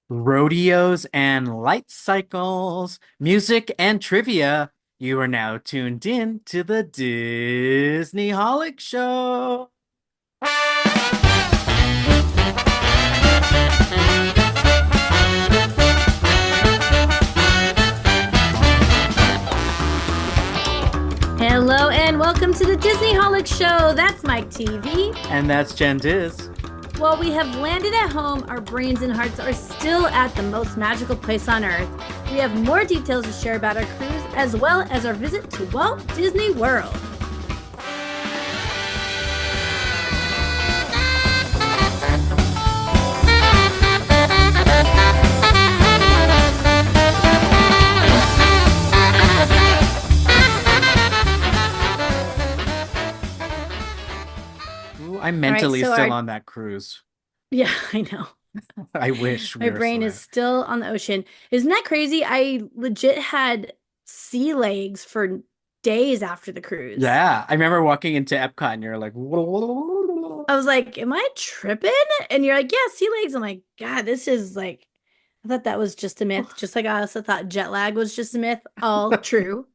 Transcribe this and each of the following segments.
rodeos and light cycles, music and trivia. You are now tuned in to the Disney Holic Show. Hello and welcome to the Disney Holic Show. That's Mike TV. And that's Jen Diz. While we have landed at home, our brains and hearts are still at the most magical place on earth. We have more details to share about our cruise as well as our visit to Walt Disney World. Ooh, I'm All right, mentally so still on that cruise. yeah, I know. I wish we My were brain still is there. still on the ocean. Isn't that crazy? I legit had sea legs for days after the cruise. Yeah, I remember walking into Epcot and you're like, I was like, am I tripping? And you're like, yeah, sea legs. I'm like, God, this is like, I thought that was just a myth. Just like I also thought jet lag was just a myth. All true.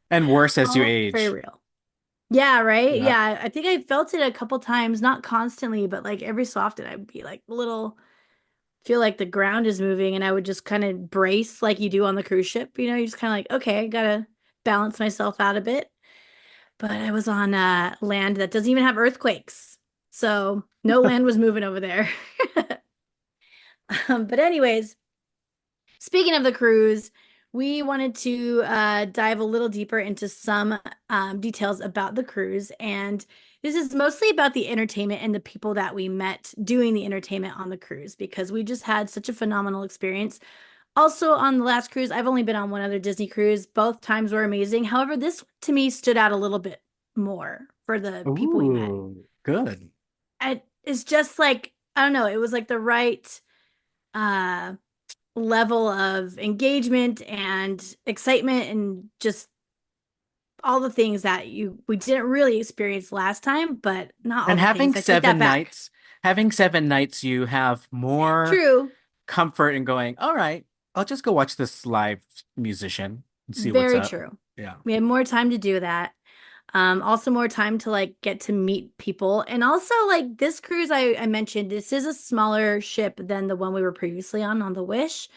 and worse as you All very age. real. Yeah, right. Yeah. Yeah. I think I felt it a couple times, not constantly, but like every so often I'd be like a little, feel like the ground is moving and I would just kind of brace like you do on the cruise ship. You just kind of like, okay, I gotta balance myself out a bit. But I was on land that doesn't even have earthquakes. So no land was moving over there. But anyways, speaking of the cruise, we wanted to dive a little deeper into some details about the cruise. And this is mostly about the entertainment and the people that we met doing the entertainment on the cruise because we just had such a phenomenal experience. Also, on the last cruise, I've only been on one other Disney cruise. Both times were amazing. However, this to me stood out a little bit more for the people we met. Ooh, good. It's just like, I don't know, it was like the right uh level of engagement and excitement and just all the things that you we didn't really experience last time, but not all And the things. I take that back. having 7 nights, you have more True. comfort in going, all right, I'll just go watch this live musician and see what's Very up. true. Yeah. We had more time to do that. Also more time to like get to meet people. And also like this cruise I mentioned, this is a smaller ship than the one we were previously on the Wish.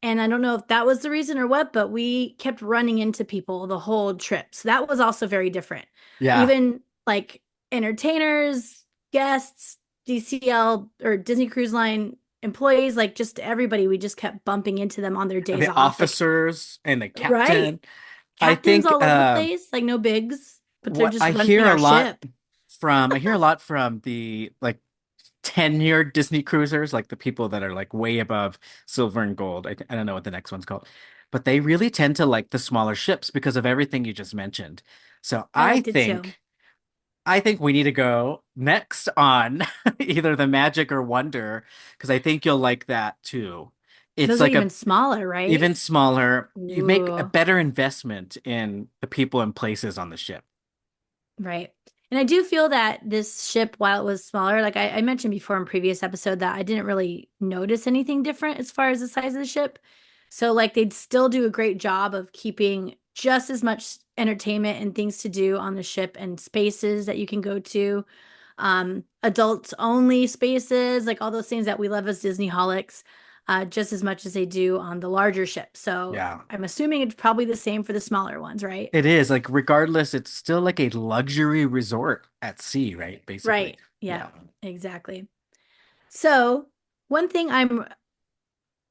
And I don't know if that was the reason or what, but we kept running into people the whole trip. So that was also very different. Yeah. Even like entertainers, guests, DCL or Disney Cruise Line employees, like just everybody, we just kept bumping into them on their days The off. Like, officers and the right. captain. I Captains think all over the place, like no bigs, but they're what just running our ship. I hear a lot from the like tenured Disney cruisers, like the people that are like way above silver and gold. I don't know what the next one's called, but they really tend to like the smaller ships because of everything you just mentioned. So I liked it too. I think we need to go next on either the Magic or Wonder because I think you'll like that too. It's Those are like a even smaller, right? even smaller. You make a Ooh, better investment in the people and places on the ship. right. And I do feel that this ship, while it was smaller, like I mentioned before in previous episode, that I didn't really notice anything different as far as the size of the ship. So like they'd still do a great job of keeping just as much entertainment and things to do on the ship and spaces that you can go to. Adults only spaces, like all those things that we love as Disney holics, just as much as they do on the larger ship. So Yeah. I'm assuming it's probably the same for the smaller ones, right? It is like regardless, it's still like a luxury resort at sea, right? Basically. Right. Yeah, Yeah. exactly. So, one thing I'm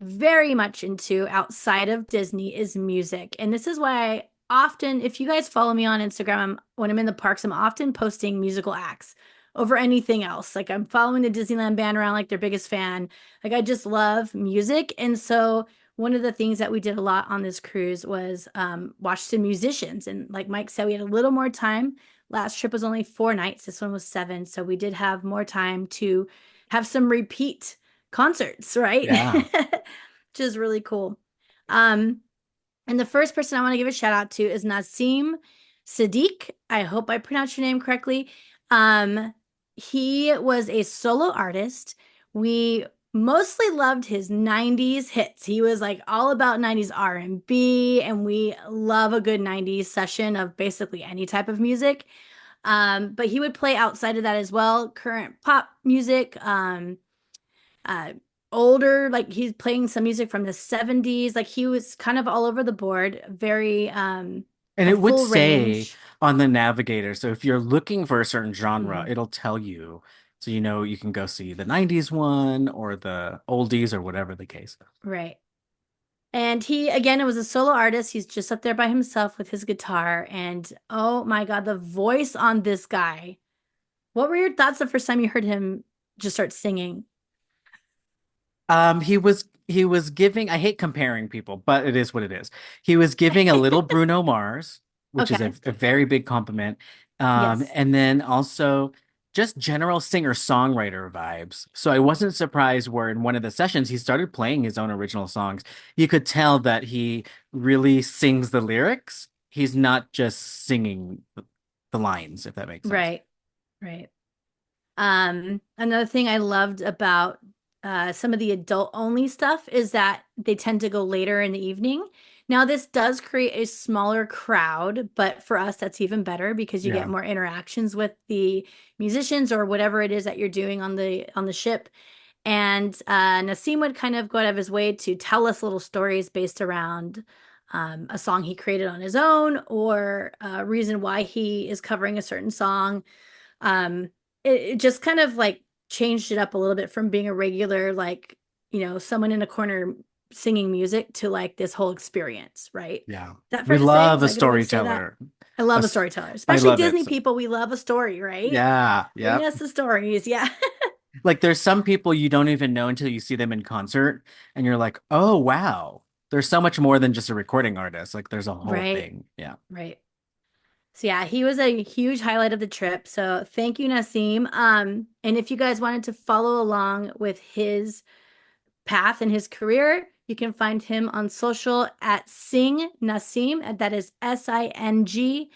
very much into outside of Disney is music. And this is why I often, if you guys follow me on Instagram, when I'm in the parks, I'm often posting musical acts over anything else. Like I'm following the Disneyland band around like their biggest fan. Like I just love music. And so one of the things that we did a lot on this cruise was watch some musicians. And like Mike said, we had a little more time. Last trip was only 4 nights. This one was 7. So we did have more time to have some repeat concerts, right? Yeah. Which is really cool. Um, and the first person I want to give a shout out to is Nasim Sadiq. I hope I pronounced your name correctly. He was a solo artist. We mostly loved his 90s hits. He was like all about 90s R&B, and we love a good 90s session of basically any type of music. But he would play outside of that as well, current pop music, uh older, like he's playing some music from the 70s. Like he was kind of all over the board, very And a it would full say range. on the navigator. So if you're looking for a certain genre, Mhm. it'll tell you. So you know you can go see the 90s one or the oldies or whatever the case. Right. And he, again, it was a solo artist. He's just up there by himself with his guitar. And oh my God, the voice on this guy. What were your thoughts the first time you heard him just start singing? He was giving, I hate comparing people, but it is what it is. He was giving a little Bruno Mars, which is Okay. a very big compliment. Yes. And then also just general singer-songwriter vibes. So I wasn't surprised where in one of the sessions he started playing his own original songs. You could tell that he really sings the lyrics. He's not just singing the lines, if that makes sense. Right. Right. Another thing I loved about some of the adult only stuff is that they tend to go later in the evening. Now, this does create a smaller crowd, but for us, that's even better because you get Yeah. more interactions with the musicians or whatever it is that you're doing on the ship. And Nassim would kind of go out of his way to tell us little stories based around a song he created on his own or a reason why he is covering a certain song. um it just kind of like changed it up a little bit from being a regular, like, someone in a corner singing music to like this whole experience, right? Is Yeah. that fair We to say? love Is a that a good way to say that? storyteller. I love a Us- storyteller, I especially love it. Disney people. We love a story, right? Yeah, Bring yep. us the stories. Yeah. Like there's some people you don't even know until you see them in concert and you're like, "Oh, wow. There's so much more than just a recording artist. Like there's a whole Right. thing." Yeah. Right. So yeah, he was a huge highlight of the trip. So thank you, Nassim. And if you guys wanted to follow along with his path in his career, you can find him on social at Sing Nasim, and that is SingNasim.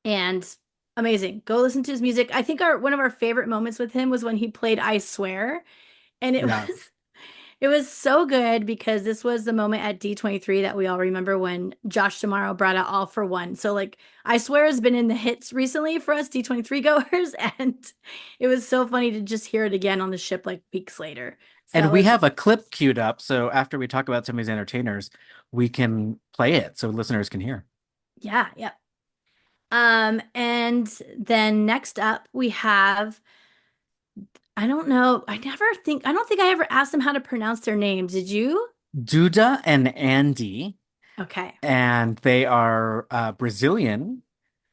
And amazing. Go listen to his music. I think our one of our favorite moments with him was when he played I Swear. And it Yeah. was it was so good because this was the moment at D23 that we all remember when Josh Tomorrow brought out All for One. So like I Swear has been in the hits recently for us D23 goers, and it was so funny to just hear it again on the ship like weeks later. So And it we was have a clip queued up, so after we talk about some of these entertainers, we can play it so listeners can hear. yeah, yeah. And then next up we have, I don't know, I don't think I ever asked them how to pronounce their names. Did you? Duda and Andy, Okay. and they are Brazilian.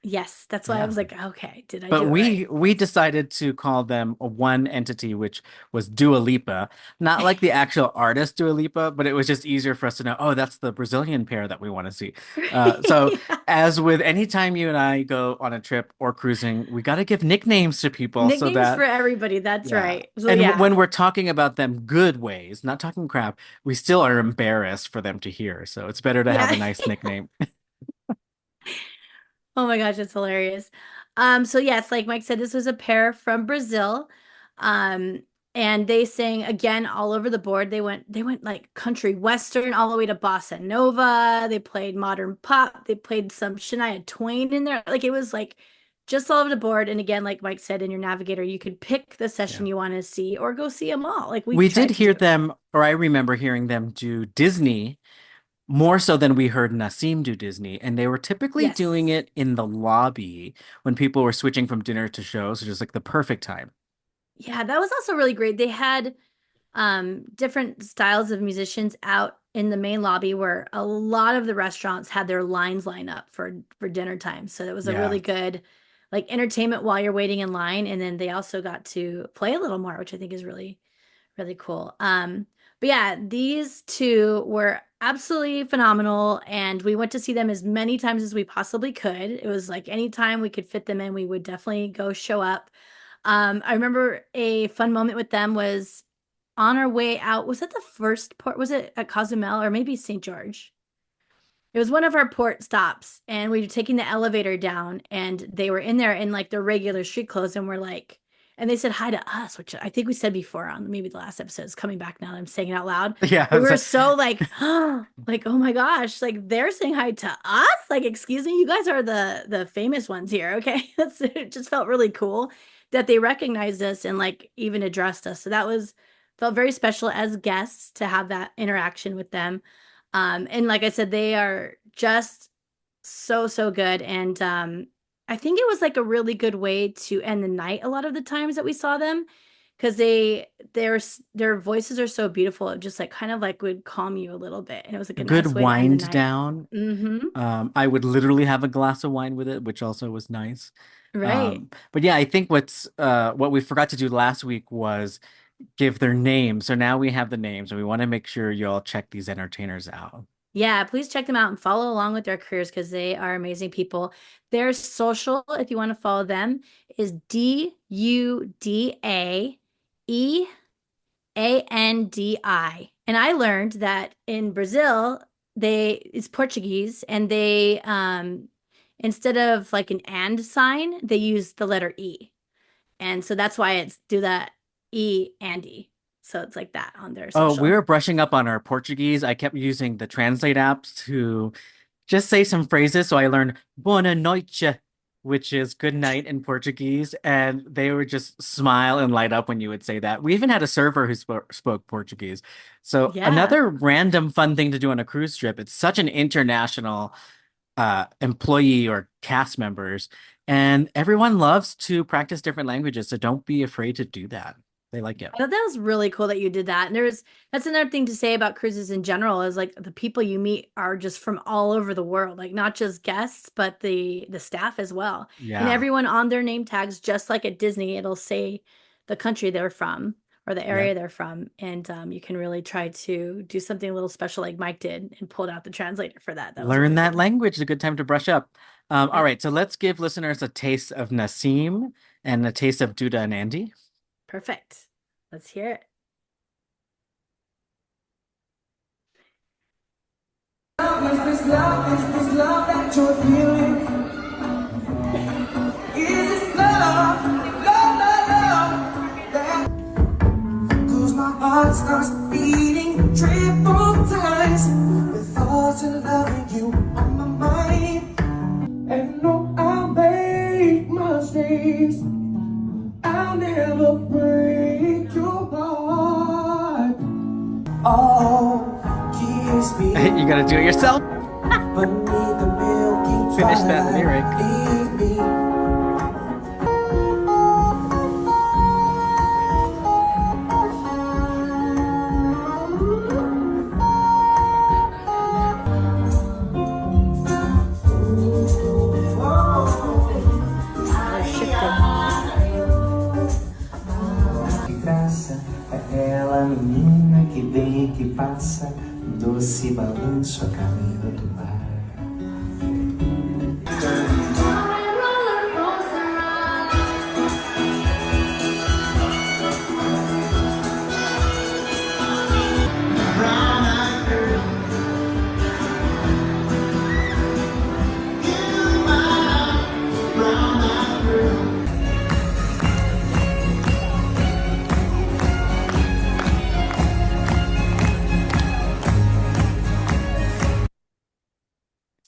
Yes, that's why I Yeah. was like, okay, did I But do it right? we decided to call them a one entity, which was Dua Lipa. Not like the actual artist Dua Lipa, but it was just easier for us to know, oh, that's the Brazilian pair that we want to see. So Yeah. as with any time you and I go on a trip or cruising, we got to give nicknames to people so Nicknames for that, everybody. That's yeah. right. So And yeah. when we're talking about them good ways, not talking crap, we still are embarrassed for them to hear. So it's better to have Yeah. a nice nickname. Oh my gosh, it's hilarious. So yes, like Mike said, this was a pair from Brazil. Um, and they sang again all over the board. They went like country western all the way to bossa nova. They played modern pop. They played some Shania Twain in there. Like it was like just all over the board. And again, like Mike said in your navigator, you could pick the session Yeah. you want to see or go see them all, like we We did tried to hear do. them, or I remember hearing them do Disney more so than we heard Nassim do Disney. And they were typically doing Yes. it in the lobby when people were switching from dinner to shows, which is like the perfect time. Yeah, that was also really great. They had different styles of musicians out in the main lobby where a lot of the restaurants had their lines line up for dinner time. So that was a Yeah. really good like entertainment while you're waiting in line. And then they also got to play a little more, which I think is really, really cool. But yeah, these two were absolutely phenomenal, and we went to see them as many times as we possibly could. It was like anytime we could fit them in, we would definitely go show up. I remember a fun moment with them was on our way out. Was that the first port? Was it at Cozumel or maybe St. George? It was one of our port stops, and we were taking the elevator down, and they were in there in like their regular street clothes, and we're like, and they said hi to us, which I think we said before on maybe the last episode. Is coming back now that I'm saying it out loud. Yeah, But we it's were like, so like, like, oh my gosh, like they're saying hi to us. Like, excuse me, you guys are the famous ones here. Okay. It just felt really cool that they recognized us and like even addressed us. So that was felt very special as guests to have that interaction with them. And like I said, they are just so good. And I think it was like a really good way to end the night a lot of the times that we saw them because their voices are so beautiful. It just like kind of like would calm you a little bit. And it was like a a good nice way to end the wind night. down. Mm-hmm. I would literally have a glass of wine with it, which also was nice. Right. But yeah, I think what we forgot to do last week was give their names. So now we have the names, and we want to make sure you all check these entertainers out. Yeah, please check them out and follow along with their careers because they are amazing people. Their social, if you want to follow them, is Dudaeandi. And I learned that in Brazil, they it's Portuguese and they instead of like an and sign, they use the letter E. And so that's why it's do that E Andy. So it's like that on their Oh, we social. were brushing up on our Portuguese. I kept using the translate apps to just say some phrases. So I learned boa noite, which is good night in Portuguese. And they would just smile and light up when you would say that. We even had a server who spoke Portuguese. So Yeah. another random fun thing to do on a cruise trip. It's such an international employee or cast members, and everyone loves to practice different languages. So don't be afraid to do that. They like it. I thought that was really cool that you did that. And that's another thing to say about cruises in general is like the people you meet are just from all over the world, like not just guests, but the staff as well. And Yeah. everyone on their name tags, just like at Disney, it'll say the country they're from or the area Yep. they're from. And you can really try to do something a little special like Mike did and pulled out the translator for that. That was Learn really that fun. language. It's a good time to brush up. All Yep. right, so let's give listeners a taste of Nassim and a taste of Duda and Andy. Perfect. Let's hear it. Is this love that you're feeling? Is this love that 'cause my heart starts beating triple times with thoughts of loving you on my mind. And no, I'll make mistakes. I'll never break your heart. Oh, kiss You me got to do it yourself. beneath the milky Finish that twilight. lyric. Leave me. Oh, they're shifting. De graça é ela, menina que vem e que passa, doce balanço a caminho do mar.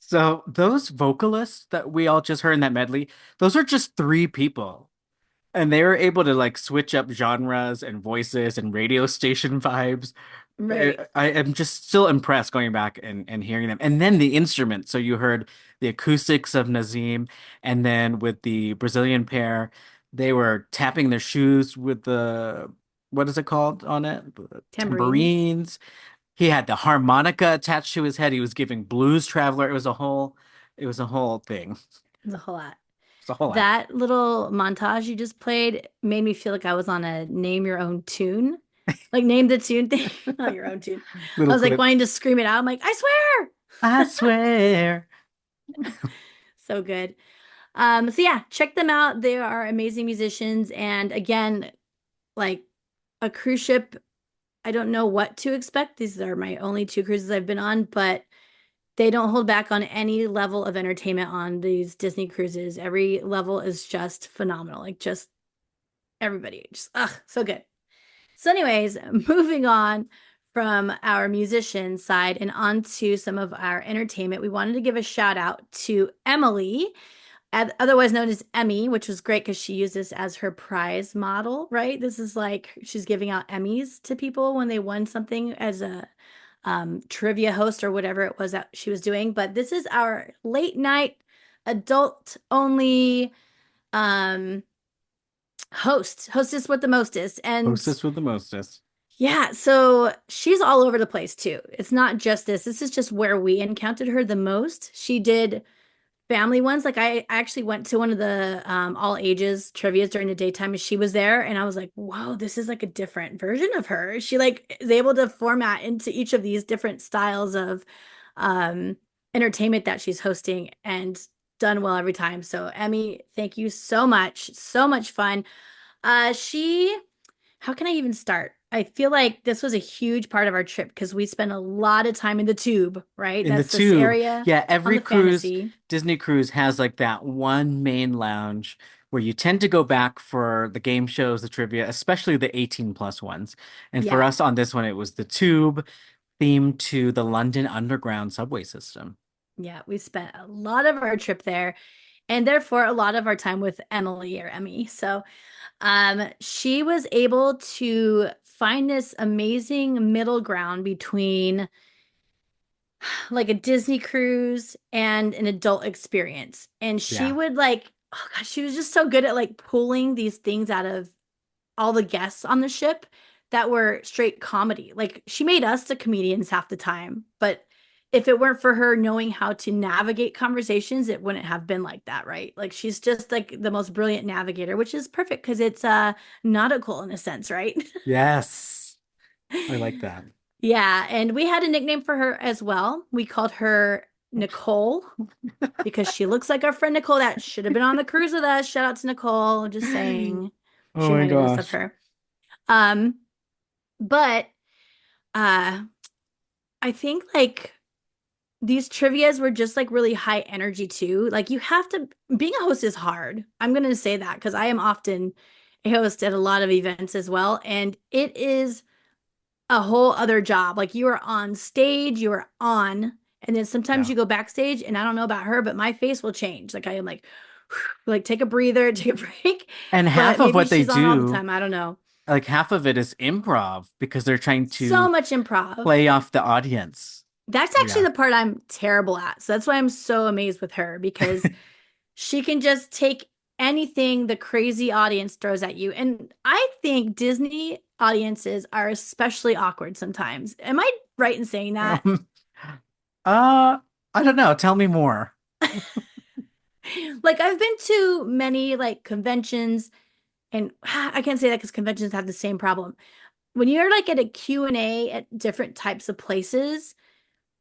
So those vocalists that we all just heard in that medley, those are just three people. And they were able to like switch up genres and voices and radio station vibes. Right. I am just still impressed going back and hearing them. And then the instruments. So you heard the acoustics of Nazim, and then with the Brazilian pair, they were tapping their shoes with the what is it called on it? The Tambourines. tambourines. He had the harmonica attached to his head. He was giving Blues Traveler. It was a whole thing. There's a whole lot. It's a whole act. That little montage you just played made me feel like I was on a name your own tune. Like name the tune thing, not your own tune. I Little was like clip. wanting to scream it out. I'm like, I I swear. swear. So good. So yeah, check them out. They are amazing musicians. And again, like a cruise ship, I don't know what to expect. These are my only two cruises I've been on, but they don't hold back on any level of entertainment on these Disney cruises. Every level is just phenomenal. Like just Everybody just, so good. So, anyways, moving on from our musician side and onto some of our entertainment, we wanted to give a shout out to Emily, otherwise known as Emmy, which was great because she used this as her prize model, right? This is like she's giving out Emmys to people when they won something as a trivia host or whatever it was that she was doing. But this is our late night adult only um hostess with the mostest. And Hostess with the mostest. yeah, so she's all over the place too. It's not just this. This is just where we encountered her the most. She did family ones. Like I actually went to one of the all ages trivias during the daytime and she was there and I was like, whoa, this is like a different version of her. She like is able to format into each of these different styles of um entertainment that she's hosting and done well every time. So Emmy, thank you so much. So much fun. She how can I even start? I feel like this was a huge part of our trip because we spent a lot of time in the tube, right? In the That's this tube. area Yeah, on every the cruise, fantasy. Disney cruise has like that one main lounge where you tend to go back for the game shows, the trivia, especially the 18 plus ones. And for Yeah. us on this one, it was the tube themed to the London Underground subway system. Yeah, we spent a lot of our trip there and therefore a lot of our time with Emily or Emmy. So, she was able to find this amazing middle ground between like a Disney cruise and an adult experience. And she Yeah. would like, oh gosh, she was just so good at like pulling these things out of all the guests on the ship that were straight comedy. Like she made us the comedians half the time, but if it weren't for her knowing how to navigate conversations, it wouldn't have been like that, right? Like she's just like the most brilliant navigator, which is perfect because it's nautical in a sense, right? Yes. I like that. Yeah, and we had a nickname for her as well. We called her Nicole because she looks like our friend Nicole that should have been on the cruise with us. Shout out to Nicole, just saying. Oh She my reminded us of gosh. her. Um, but uh I think like these trivias were just like really high energy too. Like you have to being a host is hard. I'm gonna say that because I am often a host at a lot of events as well, and it is a whole other job. Like you are on stage, you are on, and then sometimes Yeah. you go backstage, and I don't know about her, but my face will change. Like I am like take a breather, take a break. And half But of maybe what they she's on all the do, time. I don't know. like half of it is improv because they're trying So to much improv. play off the audience. That's actually Yeah. the part I'm terrible at. So that's why I'm so amazed with her because she can just take anything the crazy audience throws at you. And I think Disney audiences are especially awkward sometimes. Am I right in saying that? Um, uh, I don't know. Tell me more. Like I've been to many like conventions and I can't say that because conventions have the same problem. When you're like at a Q&A at different types of places,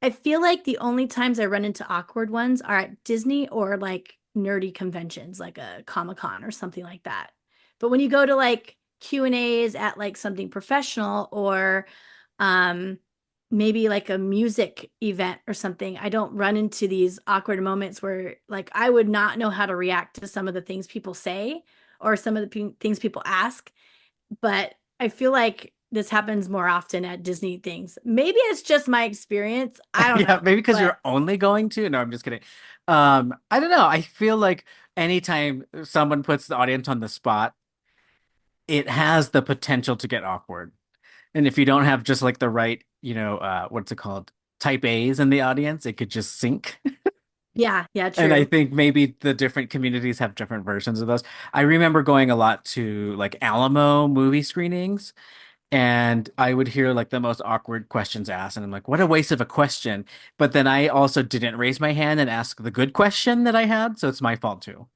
I feel like the only times I run into awkward ones are at Disney or like nerdy conventions, like a Comic-Con or something like that. But when you go to like Q&As at like something professional or um maybe like a music event or something, I don't run into these awkward moments where like I would not know how to react to some of the things people say or some of the things people ask. But I feel like this happens more often at Disney things. Maybe it's just my experience. I don't Yeah, know. maybe because But you're only going to. No, I'm just kidding. I don't know. I feel like anytime someone puts the audience on the spot, it has the potential to get awkward. And if you don't have just like the right, what's it called? Type A's in the audience, it could just sink. yeah, yeah, And I true. think maybe the different communities have different versions of those. I remember going a lot to like Alamo movie screenings, and I would hear like the most awkward questions asked, and I'm like, what a waste of a question. But then I also didn't raise my hand and ask the good question that I had, so it's my fault too.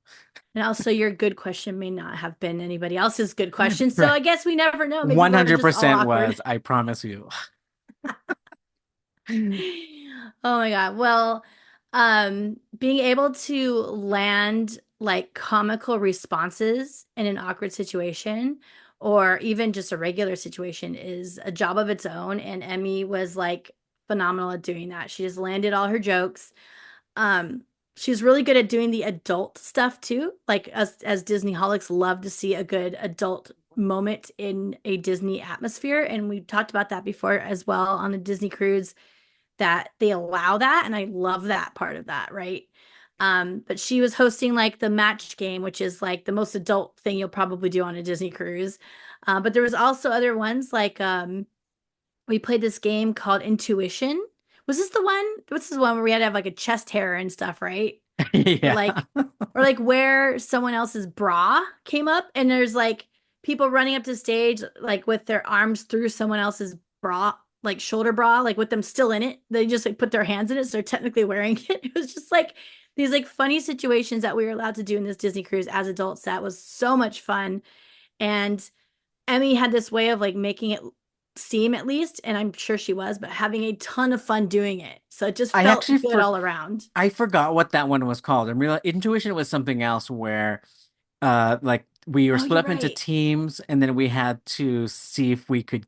And also, your good question may not have been anybody else's good question. So Right. I guess we never know. Maybe we're just all 100% awkward. was, I promise you. Oh my God. Well, being able to land like comical responses in an awkward situation or even just a regular situation is a job of its own. And Emmy was like phenomenal at doing that. She just landed all her jokes. Um, She's really good at doing the adult stuff too. Like as Disney holics love to see a good adult moment in a Disney atmosphere. And we talked about that before as well on a Disney cruise that they allow that. And I love that part of that, right? But she was hosting like the match game, which is like the most adult thing you'll probably do on a Disney cruise. But there was also other ones like we played this game called Intuition. Was this the one? What's this one where we had to have like a chest hair and stuff, right? Or Yeah. like where someone else's bra came up and there's like people running up to stage like with their arms through someone else's bra, like shoulder bra, like with them still in it. They just like put their hands in it, so they're technically wearing it. It was just like these like funny situations that we were allowed to do in this Disney cruise as adults. That was so much fun. And Emmy had this way of like making it seem at least, and I'm sure she was, but having a ton of fun doing it. So it just I felt actually good all around. I forgot what that one was called. And real Intuition was something else where like we were Oh, split you're up into right. teams and then we had to see if we could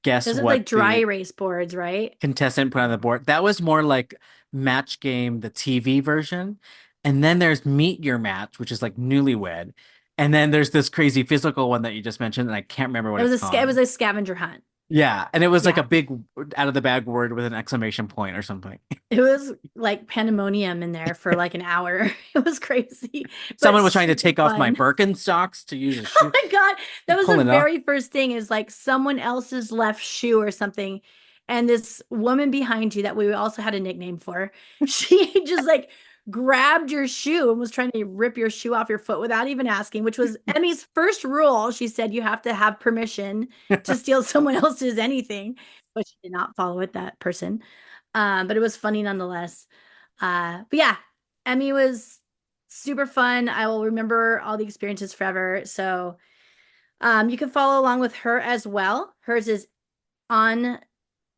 guess Those are like what dry the erase boards, right? contestant put on the board. That was more like Match Game, the TV version. And then there's Meet Your Match, which is like Newlywed. And then there's this crazy physical one that you just mentioned, and I can't remember what It was it's it called. was a scavenger hunt. Yeah, and it was like a Yeah. big out of the bag word with an exclamation point or something. It was like pandemonium in there for like an hour. It was crazy, but Someone was trying to super take off my fun. Birkenstocks to use a Oh shoe, my God. That was the pulling it off. very first thing is like someone else's left shoe or something. And this woman behind you that we also had a nickname for, she just like grabbed your shoe and was trying to rip your shoe off your foot without even asking, which was Emmy's first rule. She said you have to have permission to steal someone else's anything, but she did not follow it, that person. But it was funny nonetheless. But yeah, Emmy was super fun. I will remember all the experiences forever. So you can follow along with her as well. Hers is on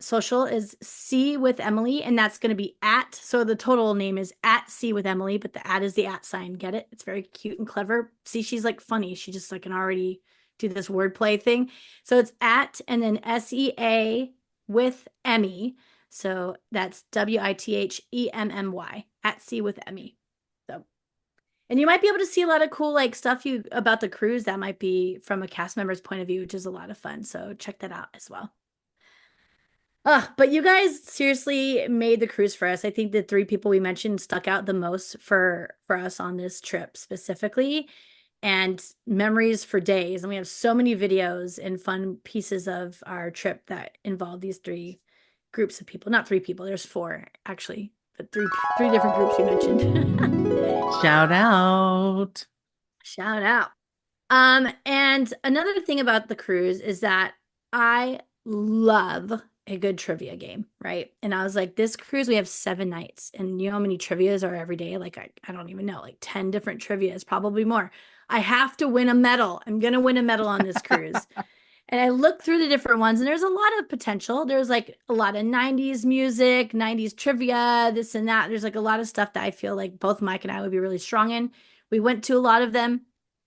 social is C with Emily, and that's going to be at. So the total name is at C with Emily, but the at is the at sign. Get it? It's very cute and clever. See, she's like funny. She just like can already do this wordplay thing. So it's at and then SEA with Emmy. So that's WITHEMMY at C with Emmy. So and you might be able to see a lot of cool like stuff you about the cruise that might be from a cast member's point of view, which is a lot of fun. So check that out as well. But you guys seriously made the cruise for us. I think the three people we mentioned stuck out the most for us on this trip specifically, and memories for days. And we have so many videos and fun pieces of our trip that involve these three groups of people. Not three people, there's four actually, but three different groups we mentioned. Shout out. Shout out. And another thing about the cruise is that I love a good trivia game, right? And I was like, this cruise, we have 7 nights. And you know how many trivias are every day? Like, I don't even know, like 10 different trivias, probably more. I have to win a medal. I'm going to win a medal on this cruise. And I looked through the different ones, and there's a lot of potential. There's like a lot of 90s music, 90s trivia, this and that. There's like a lot of stuff that I feel like both Mike and I would be really strong in. We went to a lot of them,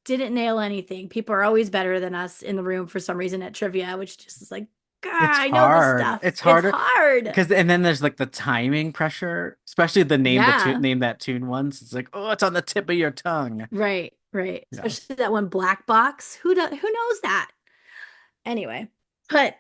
didn't nail anything. People are always better than us in the room for some reason at trivia, which just is like, God, It's I know this hard. stuff. It's It's harder hard. because and then there's like the timing pressure, especially the tune Yeah. name that tune ones. It's like, oh, it's on the tip of your tongue. Right, right. Yeah. Especially that one black box. Who knows that? Anyway, but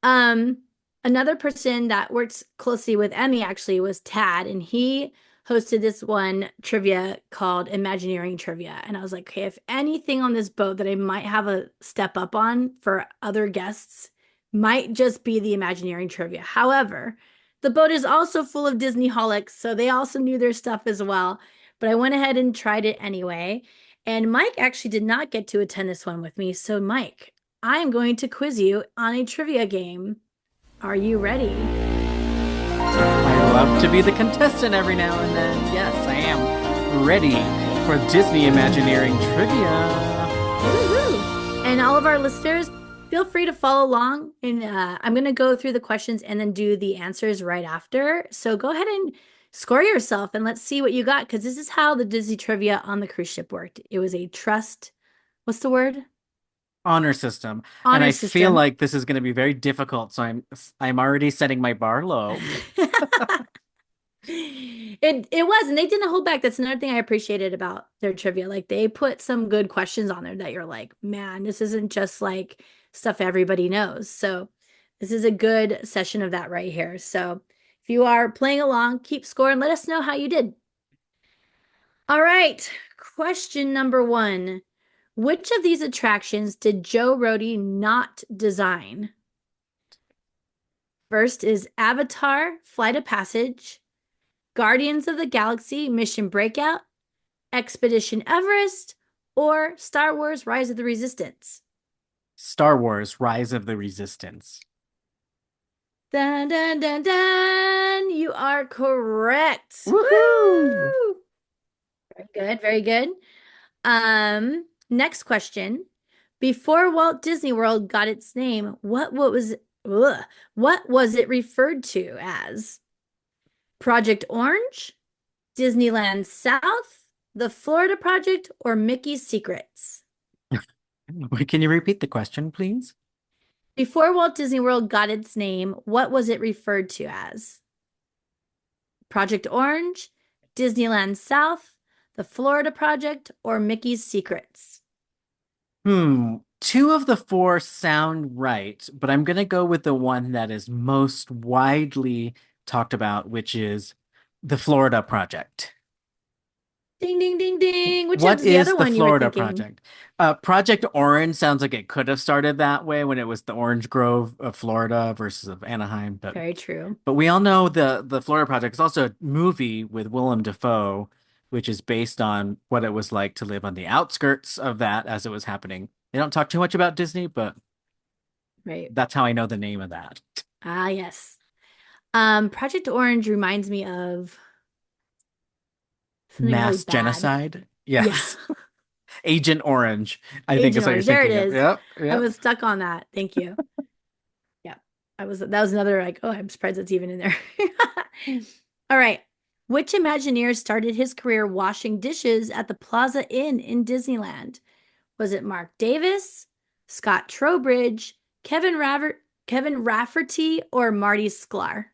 um another person that works closely with Emmy actually was Tad, and he hosted this one trivia called Imagineering Trivia. And I was like, okay, if anything on this boat that I might have a step up on for other guests might just be the Imagineering Trivia. However, the boat is also full of Disney holics, so they also knew their stuff as well. But I went ahead and tried it anyway. And Mike actually did not get to attend this one with me. So, Mike, I am going to quiz you on a trivia game. Are you ready? I love to be the contestant every now and then. Yes, I am ready for Disney Imagineering trivia. Woo-hoo. And all of our listeners, feel free to follow along. And I'm going to go through the questions and then do the answers right after. So go ahead and score yourself and let's see what you got, because this is how the Disney trivia on the cruise ship worked. It was a trust, what's the word? Honor system. And Honor I feel system. like this is going to be very difficult, so I'm already setting my bar low. It was, and they didn't hold back. That's another thing I appreciated about their trivia. Like they put some good questions on there that you're like, man, this isn't just like stuff everybody knows. So this is a good session of that right here. So if you are playing along, keep score and let us know how you did. All right, question number one. Which of these attractions did Joe Rohde not design? First is Avatar, Flight of Passage, Guardians of the Galaxy, Mission Breakout, Expedition Everest, or Star Wars Rise of the Resistance. Star Wars: Rise of the Resistance. Dun dun dun dun. You are correct. Woohoo! Woo! Very good, very good. Next question. Before Walt Disney World got its name, what was it referred to as? Project Orange, Disneyland South, the Florida Project, or Mickey's Secrets? Can you repeat the question, please? Before Walt Disney World got its name, what was it referred to as? Project Orange, Disneyland South, the Florida Project, or Mickey's Secrets? Two of the four sound right, but I'm gonna go with the one that is most widely talked about, which is the Florida Project. Ding, ding, ding, ding. Which What one's the is other the one you were Florida thinking? Project? Project Orange sounds like it could have started that way when it was the Orange Grove of Florida versus of Anaheim, but Very true. we all know the Florida Project is also a movie with Willem Dafoe, which is based on what it was like to live on the outskirts of that as it was happening. They don't talk too much about Disney, but Right. that's how I know the name of that. Ah, yes. Project Orange reminds me of something really Mass bad. genocide? Yeah. Yes. Agent Orange, I think Agent is what you're Orange. There it thinking of. is. Yep, I yep. was stuck on that. Thank you. Yeah. That was another like, oh, I'm surprised it's even in there. All right. Which Imagineer started his career washing dishes at the Plaza Inn in Disneyland? Was it Mark Davis, Scott Trowbridge, Kevin Rafferty, or Marty Sklar?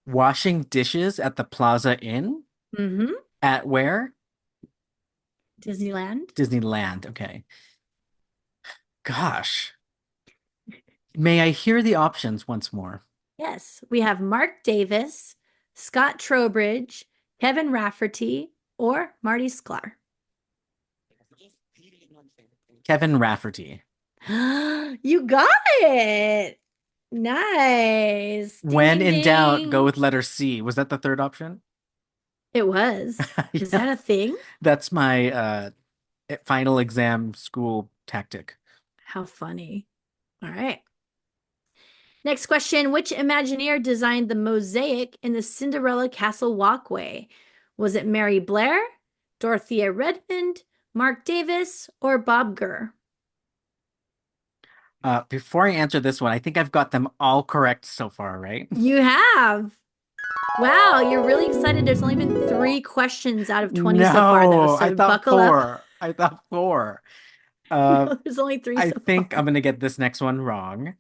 Washing dishes at the Plaza Inn? Mm-hmm. At where? Disneyland. Disneyland. Okay. Gosh. May I hear the options once more? Yes, we have Mark Davis, Scott Trowbridge, Kevin Rafferty, or Marty Sklar. Kevin Rafferty. You got it. Nice. Ding, When ding, in doubt, go ding. with letter C. Was that the third option? It was. Is Yeah, that a thing? that's my final exam school tactic. How funny. All right. Next question. Which Imagineer designed the mosaic in the Cinderella Castle walkway? Was it Mary Blair, Dorothea Redmond, Mark Davis, or Bob Gurr? Before I answer this one, I think I've got them all correct so far, right? You have. Wow, you're really excited. There's only been three questions out of 20 so far, though, No, I so thought buckle up. four. I thought four. Uh, No, there's only three I so think far. I'm gonna get this next one wrong.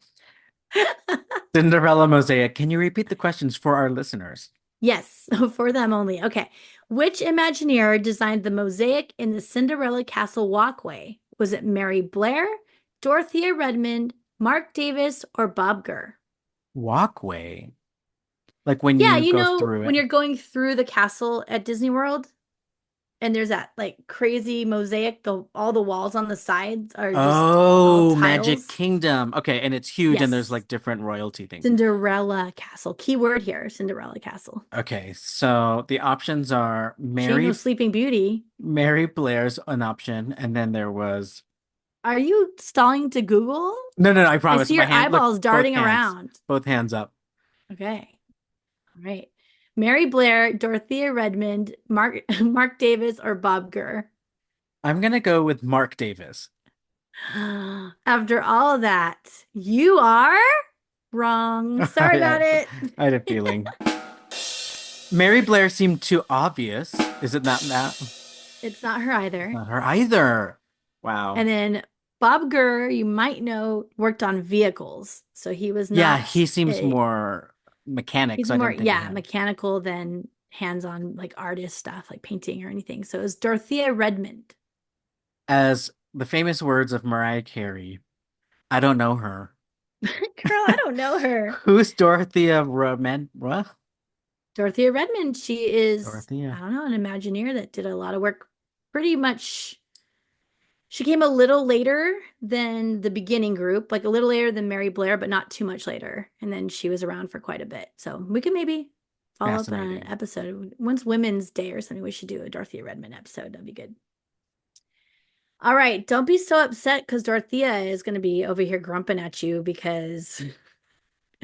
Cinderella Mosaic. Can you repeat the questions for our listeners? Yes, for them only. Okay. Which Imagineer designed the mosaic in the Cinderella Castle walkway? Was it Mary Blair, Dorothea Redmond, Mark Davis, or Bob Gurr? Walkway. Like when Yeah, you go through when it. you're going through the castle at Disney World and there's that like crazy mosaic, all the walls on the sides are just all Oh, Magic tiles. Kingdom. Okay, and it's huge and there's Yes. like different royalty things. Cinderella Castle. Keyword here, Cinderella Castle. Okay, so the options are She ain't no Sleeping Beauty. Mary Blair's an option, and then there was Are you stalling to Google? no, I I promise. see My your hand, look, eyeballs darting around. both hands up. Okay. All right. Mary Blair, Dorothea Redmond, Mark Davis, or Bob Gurr. I'm gonna go with Mark Davis. After all of that, you are wrong. Sorry about it. I had a feeling. Mary Blair seemed too obvious. Is it not that? It's not her either. Not her either. Wow. And then Bob Gurr, you might know, worked on vehicles. So he was Yeah, not he seems a more. mechanic, He's so I more, didn't think of yeah, him. mechanical than hands-on like artist stuff, like painting or anything. So it was Dorothea Redmond. As the famous words of Mariah Carey, I don't know her. Girl, I don't know her. Who's Dorothea Roman? What? Dorothea Redmond, she is, I Dorothea. don't know, an Imagineer that did a lot of work. Pretty much, she came a little later than the beginning group, like a little later than Mary Blair, but not too much later. And then she was around for quite a bit. So we could maybe follow up on an Fascinating. episode. Once Women's Day or something, we should do a Dorothea Redmond episode. That'd be good. All right, don't be so upset because Dorothea is going to be over here grumping at you because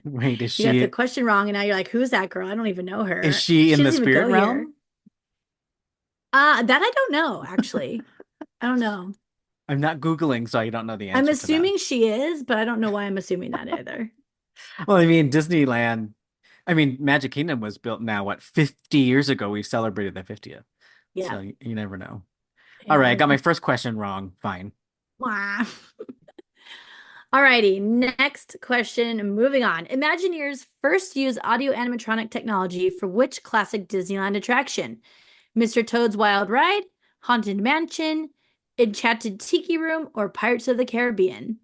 Wait, you got the question wrong, and now you're like, "Who's that girl? I don't even know is her. she She in the doesn't even spirit go here." realm? That I don't know, actually. I don't know. I'm not Googling, so I don't know the I'm answer to that. assuming she is, but I don't know why I'm assuming that either. Well, I mean, Disneyland, I mean, Magic Kingdom was built now, what, 50 years ago? We celebrated the 50th. Yeah, So you never know. All right, I got my and first question wrong. Fine. wah. All righty, next question. Moving on. Imagineers first used audio animatronic technology for which classic Disneyland attraction? Mr. Toad's Wild Ride, Haunted Mansion, Enchanted Tiki Room, or Pirates of the Caribbean?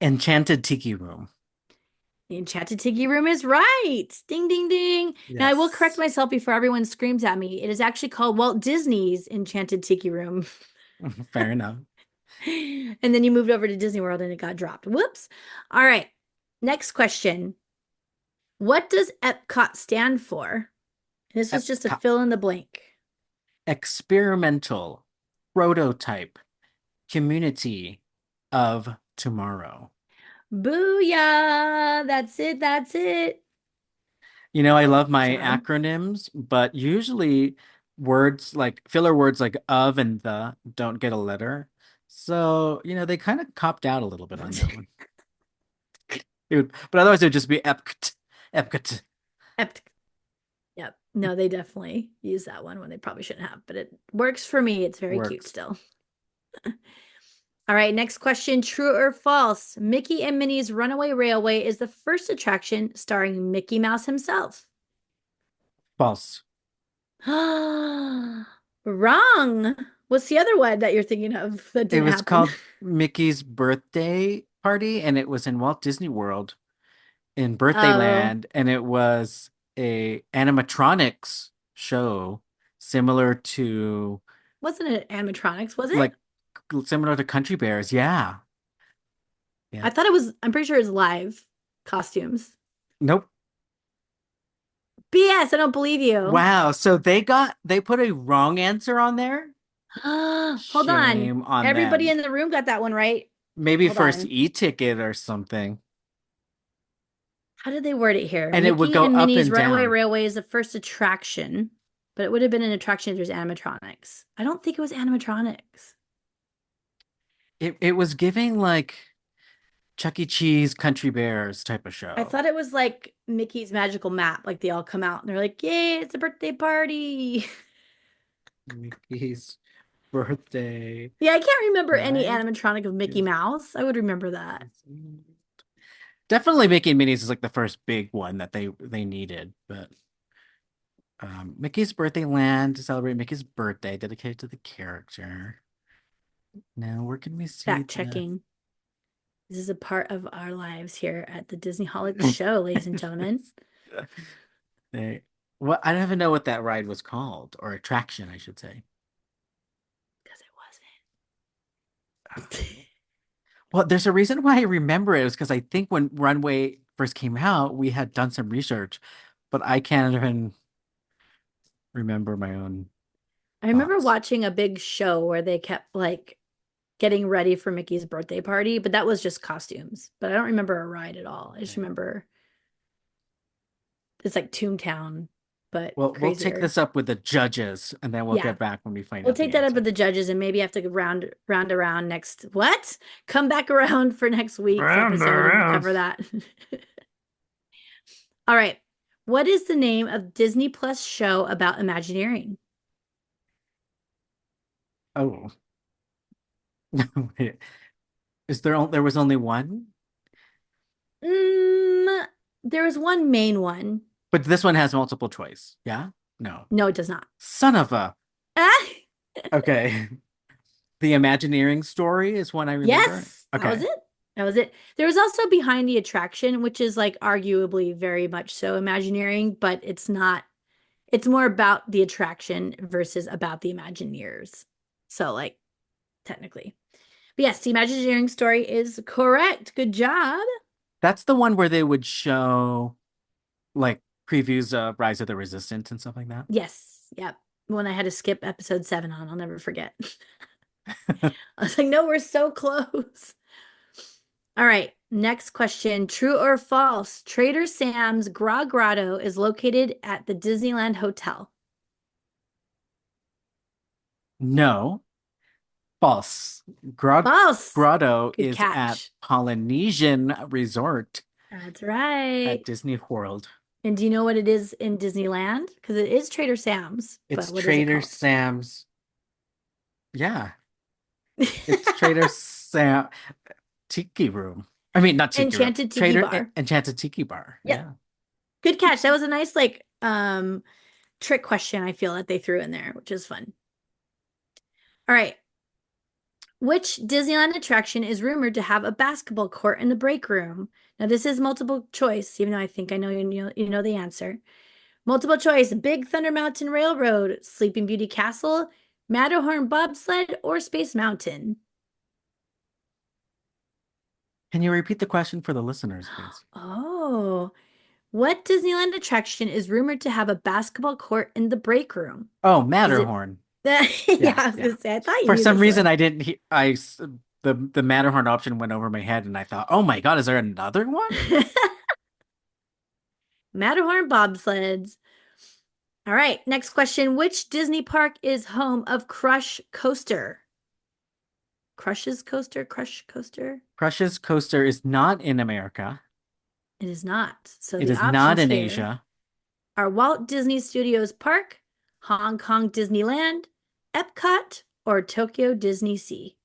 Enchanted Tiki Room. The Enchanted Tiki Room is right. Ding, ding, ding. Now, I will correct Yes. myself before everyone screams at me. It is actually called Walt Disney's Enchanted Tiki Room. Fair enough. And then you moved over to Disney World and it got dropped. Whoops. All right. Next question. What does Epcot stand for? This was just a Epcot. fill in the blank. Experimental prototype community of tomorrow. Booyah. That's it. That's it. You know, I love Good my job. acronyms, but usually words like filler words like of and the don't get a letter. So, they kind of copped out a little bit on that one. But otherwise it would just be Epcot. Epcot Ep- Yep. No, they definitely use that one when they probably shouldn't have, but it works for me. It's very cute works. still. All right, next question. True or false? Mickey and Minnie's Runaway Railway is the first attraction starring Mickey Mouse himself. False. Wrong. What's the other one that you're thinking of that It didn't was happen? called Mickey's Birthday Party, and it was in Walt Disney World in Birthday Oh, Land, and it was a animatronics show similar to wasn't it animatronics, was it? like similar to Country Bears. Yeah. Yeah. I thought it was, I'm pretty sure it's live costumes. Nope. BS, I don't believe you. Wow. So they put a wrong answer on there. Hold on. Shame on Everybody them. in the room got that one right. Maybe Hold first on. e-ticket or something. How did they word it here? And it would Mickey go and up Minnie's and Runaway down. Railway is the first attraction, but it would have been an attraction if there's animatronics. I don't think it was animatronics. It was giving like Chuck E. Cheese Country Bears type of I show. thought it was like Mickey's Magical Map. Like they all come out and they're like, "Yay, it's a birthday party." Mickey's birthday Yeah, I can't remember any ride animatronic of Mickey is Mouse. I would remember that. definitely Mickey and Minnie's is like the first big one that they needed. But Mickey's Birthday Land to celebrate Mickey's birthday, dedicated to the character. Now, where can we see Fact the? checking. This is a part of our lives here at the Disney Holic Show, ladies and gentlemen. They, what I don't even know what that ride was called, or attraction, I should say. Because it wasn't. Well, there's a reason why I remember it was because I think when Runway first came out, we had done some research, but I can't even remember my own I remember thoughts. watching a big show where they kept like getting ready for Mickey's birthday party, but that was just costumes. But I don't remember a ride at all. I just Okay. remember it's like Toontown, but Well, we'll take crazier. this up with the judges, and then we'll Yeah. get back when we find We'll out the take that up with answer. the judges and maybe have to round around next what? Come back around for next week's Round episode and around. cover that. All right. What is the name of Disney Plus show about Imagineering? Oh, wait. There was only one? There was one main one. But this one has multiple choice. Yeah? No. No, it does not. Son of a. Ah! Okay. The Imagineering story is one I remember. Yes, that was Okay. it. That was it. There was also Behind the Attraction, which is like arguably very much so Imagineering, but it's not, it's more about the attraction versus about the Imagineers. So, like, technically. But yes, the Imagineering story is correct. Good job. That's the one where they would show like previews of Rise of the Resistance and stuff like that. Yes. Yep. When I had to skip episode 7 on, I'll never forget. I was like, no, we're so close. All right. Next question. True or false? Trader Sam's Grotto is located at the Disneyland Hotel. No, false. False. Grotto Good is at catch. Polynesian Resort That's at right. Disney World. And do you know what it is in Disneyland? Because it is Trader Sam's, but It's what is it Trader called? Sam's. Yeah, it's Trader Sam Tiki Room. I mean, not Tiki Room. Enchanted Tiki Bar. Enchanted Tiki Bar. Yep. Yeah. Good catch. That was a nice like trick question I feel that they threw in there, which is fun. All right. Which Disneyland attraction is rumored to have a basketball court in the break room? Now this is multiple choice, even though I think I know you know the answer. Multiple choice: Big Thunder Mountain Railroad, Sleeping Beauty Castle, Matterhorn Bobsled, or Space Mountain. Can you repeat the question for the listeners, please? Oh, what Disneyland attraction is rumored to have a basketball court in the break room? Oh, Is it Matterhorn. yeah, Yeah, I was yeah. gonna say, I thought you For knew some this reason, one. I didn't he the Matterhorn option went over my head, and I thought, oh my God, is there another one? Matterhorn bobsleds. All right, next question. Which Disney park is home of Crush Coaster? Crush's Coaster? Crush Coaster? Crush's Coaster is not in America. It is not. So It the is not options in here Asia. are Walt Disney Studios Park, Hong Kong Disneyland, Epcot, or Tokyo Disney Sea.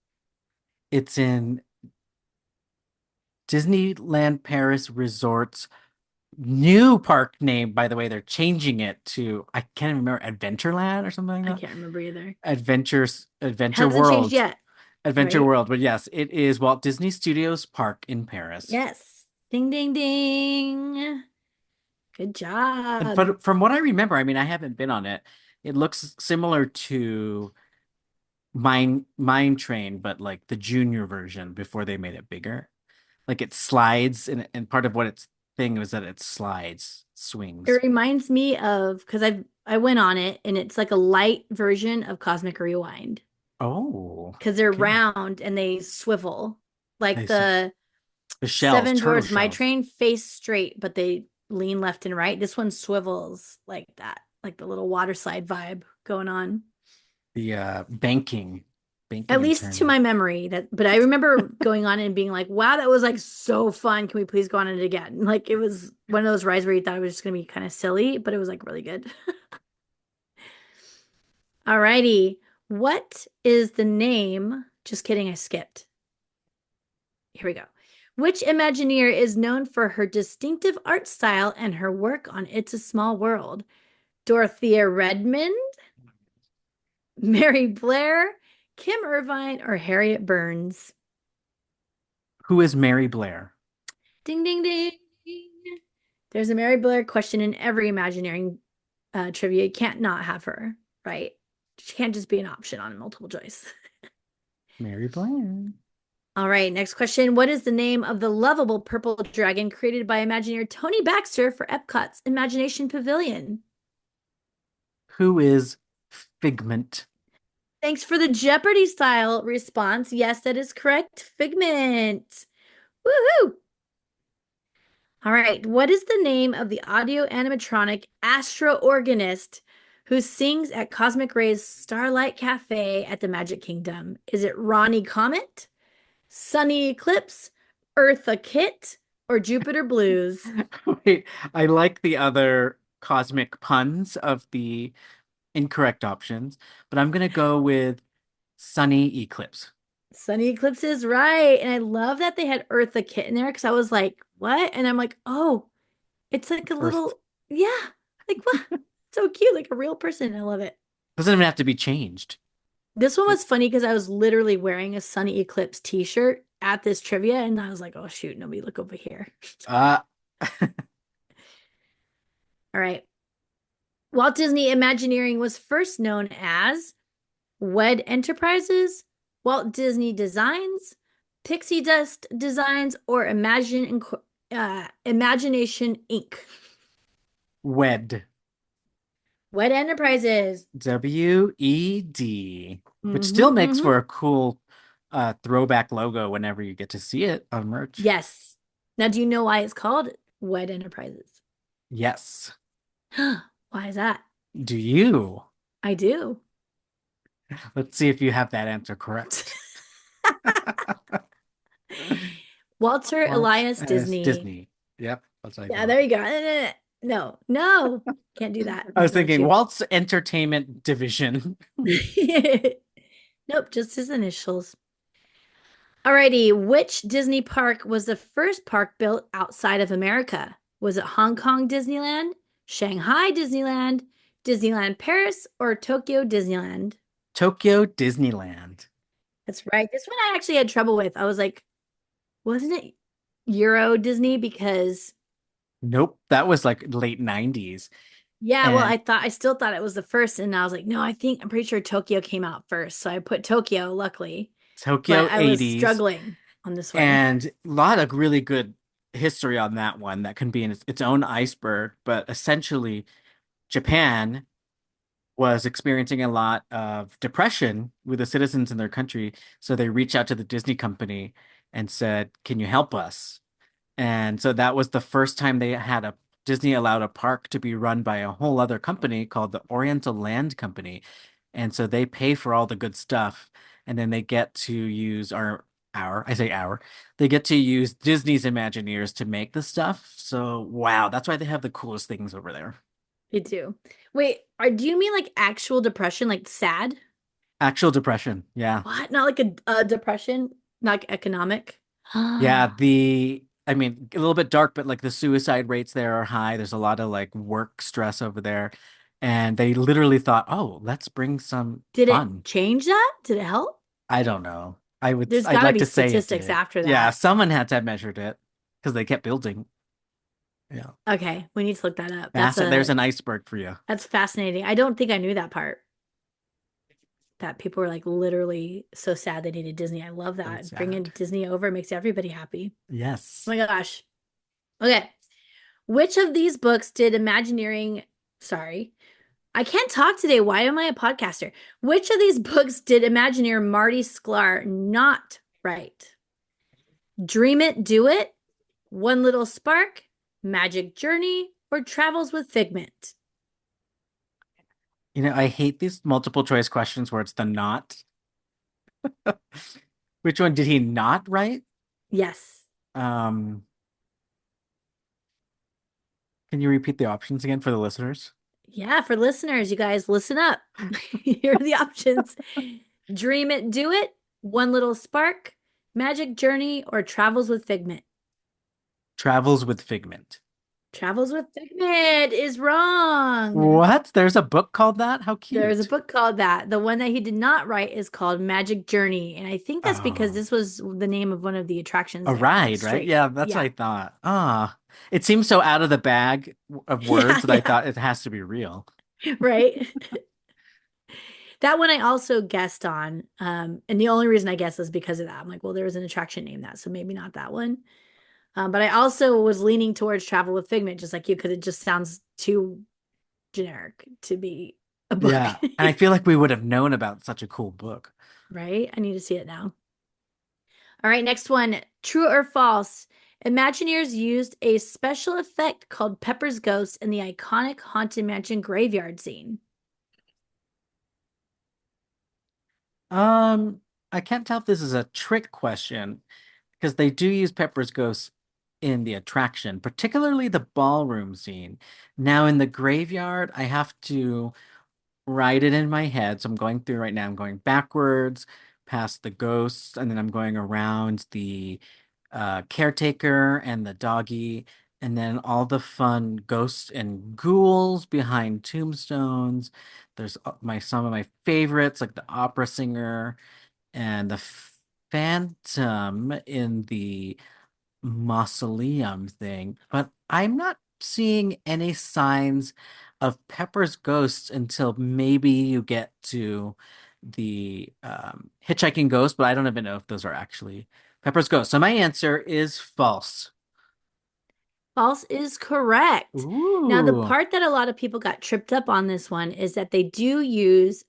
It's in Disneyland Paris Resort's new park name. By the way, they're changing it to, I can't remember, Adventureland or something I like that. can't remember either. Adventure Hasn't changed World. yet, Adventure right? World. But yes, it is Walt Disney Studios Park in Paris. Yes. Ding, ding, ding. Good And job. from what I remember, I mean, I haven't been on it. It looks similar to Mine Train, but like the junior version before they made it bigger. Like it slides, and part of what its thing was that it slides, It swings. reminds me of because I went on it and it's like a light version of Cosmic Rewind Oh, because they're okay. round and they swivel like I see. the The shells, Seven turtle Dwarfs My shells. Train face straight, but they lean left and right. This one swivels like that, like the little water slide vibe going on. The At banking and least to turning. my memory, that but I remember going on and being like, wow, that was like so fun. Can we please go on it again? Like it was one of those rides where you thought it was just gonna be kind of silly, but it was like really good. Alrighty. What is the name? Just kidding, I skipped. Here we go. Which Imagineer is known for her distinctive art style and her work on It's a Small World? Dorothea Redmond, Mary Blair, Kim Irvine, or Harriet Burns? Who is Mary Blair? Ding, ding, ding. There's a Mary Blair question in every Imagineering trivia. You can't not have her, right? She can't just be an option on multiple choice. Mary Blair. All right, next question. What is the name of the lovable purple dragon created by Imagineer Tony Baxter for Epcot's Imagination Pavilion? Who is Figment? Thanks for the Jeopardy style response. Yes, that is correct. Figment. Woohoo! All right. What is the name of the audio animatronic astro organist who sings at Cosmic Ray's Starlight Cafe at the Magic Kingdom? Is it Ronnie Comet, Sunny Eclipse, Eartha Kitt, or Jupiter Blues? Wait, I like the other cosmic puns of the incorrect options, but I'm gonna go with Sunny Eclipse. Sunny Eclipse is right. And I love that they had Eartha Kitt in there because I was like, what? And I'm like, oh, It's like a Earth little, yeah, like what? So cute, like a real person. I love it. doesn't even have to be changed. This one It, was funny because I was literally wearing a Sunny Eclipse t-shirt at this trivia, and I was like, oh shoot, nobody look over here. uh, All right. Walt Disney Imagineering was first known as WED Enterprises, Walt Disney Designs, Pixie Dust Designs, or Imagination Inc. Wed. WED Enterprises. WED, which Mm-hmm, still makes mm-hmm. for a cool throwback logo whenever you get to see it on merch. Yes. Now, do you know why it's called WED Enterprises? Yes. Why is that? Do you? I do. Let's see if you have that answer correct. Walter Walt Elias as Disney. Disney. Yep, that's what I Yeah, thought. there you go. No, no, can't do that. I was Don't thinking you? Walt's Entertainment Division. Nope, just his initials. Alrighty, which Disney park was the first park built outside of America? Was it Hong Kong Disneyland, Shanghai Disneyland, Disneyland Paris, or Tokyo Disneyland? Tokyo Disneyland. That's right. This one I actually had trouble with. I was like, wasn't it Euro Disney? Because Nope, that was like late 90s. yeah, well, And I still thought it was the first, and I was like, no, I'm pretty sure Tokyo came out first. So I put Tokyo, luckily, but Tokyo I was 80s. struggling on this one. And a lot of really good history on that one that can be in its own iceberg. But essentially, Japan was experiencing a lot of depression with the citizens in their country. So they reached out to the Disney company and said, "Can you help us?" And so that was the first time they had a Disney allowed a park to be run by a whole other company called the Oriental Land Company. And so they pay for all the good stuff, and then they get to use I say our, they get to use Disney's Imagineers to make the stuff. So wow, that's why they have the coolest things over there. Me too. Wait, do you mean like actual depression, like sad? Actual depression. Yeah. What? Not like a depression, not like economic. Yeah, I mean, a little bit dark, but like the suicide rates there are high. There's a lot of like work stress over there. And they literally thought, oh, let's bring some Did it fun. change that? Did it help? I don't know. There's I'd got to like be to say it statistics did. after Yeah, that. someone had to have measured it because they kept building. Yeah. Okay, we need to look that up. There's an iceberg for you. That's fascinating. I don't think I knew that part. That people were like literally so sad they needed Disney. I love So that. Bringing sad. Disney over makes everybody happy. Oh Yes. my gosh. Okay. Which of these books did Imagineering, sorry, I can't talk today. Why am I a podcaster? Which of these books did Imagineer Marty Sklar not write? Dream It, Do It, One Little Spark, Magic Journey, or Travels with Figment? You know, I hate these multiple choice questions where it's the not. Which one did he not write? Yes. Um, can you repeat the options again for the listeners? Yeah, for listeners, you guys listen up. Here are the options. Dream It, Do It, One Little Spark, Magic Journey, or Travels with Figment. Travels with Figment. Travels with Figment is wrong. What? There's a book called that? How There's a cute. book called that. The one that he did not write is called Magic Journey. And I think that's because Oh, this was the name of one of the attractions a there, like ride, right? straight. Yeah, that's what Yeah. I thought. Ah, it seems so out of the bag of Yeah, words that I yeah. thought it has to be real. Right. That one I also guessed on. And the only reason I guessed was because of that. I'm like, well, there was an attraction named that, so maybe not that one. But I also was leaning towards Travel with Figment, just like you, because it just sounds too generic to be a book. Yeah, and I feel like we would have known about such a cool book. Right? I need to see it now. All right, next one. True or false? Imagineers used a special effect called Pepper's Ghost in the iconic Haunted Mansion graveyard scene. Um, I can't tell if this is a trick question because they do use Pepper's Ghost in the attraction, particularly the ballroom scene. Now in the graveyard, I have to write it in my head. So I'm going through right now. I'm going backwards past the ghosts, and then I'm going around the caretaker and the doggy. And then all the fun ghosts and ghouls behind tombstones. There's my some of my favorites, like the opera singer and the phantom in the mausoleum thing. But I'm not seeing any signs of Pepper's ghosts until maybe you get to the hitchhiking ghost, but I don't even know if those are actually Pepper's ghosts. So my answer is false. False is correct. Now, the Ooh. part that a lot of people got tripped up on this one is that they do use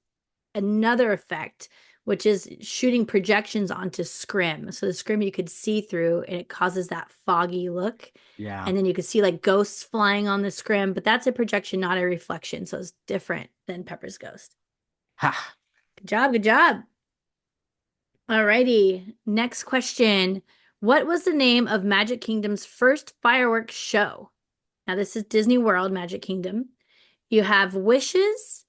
another effect, which is shooting projections onto scrim. So the scrim you could see through and it causes that foggy look. Yeah. And then you could see like ghosts flying on the scrim, but that's a projection, not a reflection. So it's different than Pepper's ghost. Ha. Good job. Good job. Alrighty. Next question. What was the name of Magic Kingdom's first fireworks show? Now, this is Disney World, Magic Kingdom. You have Wishes,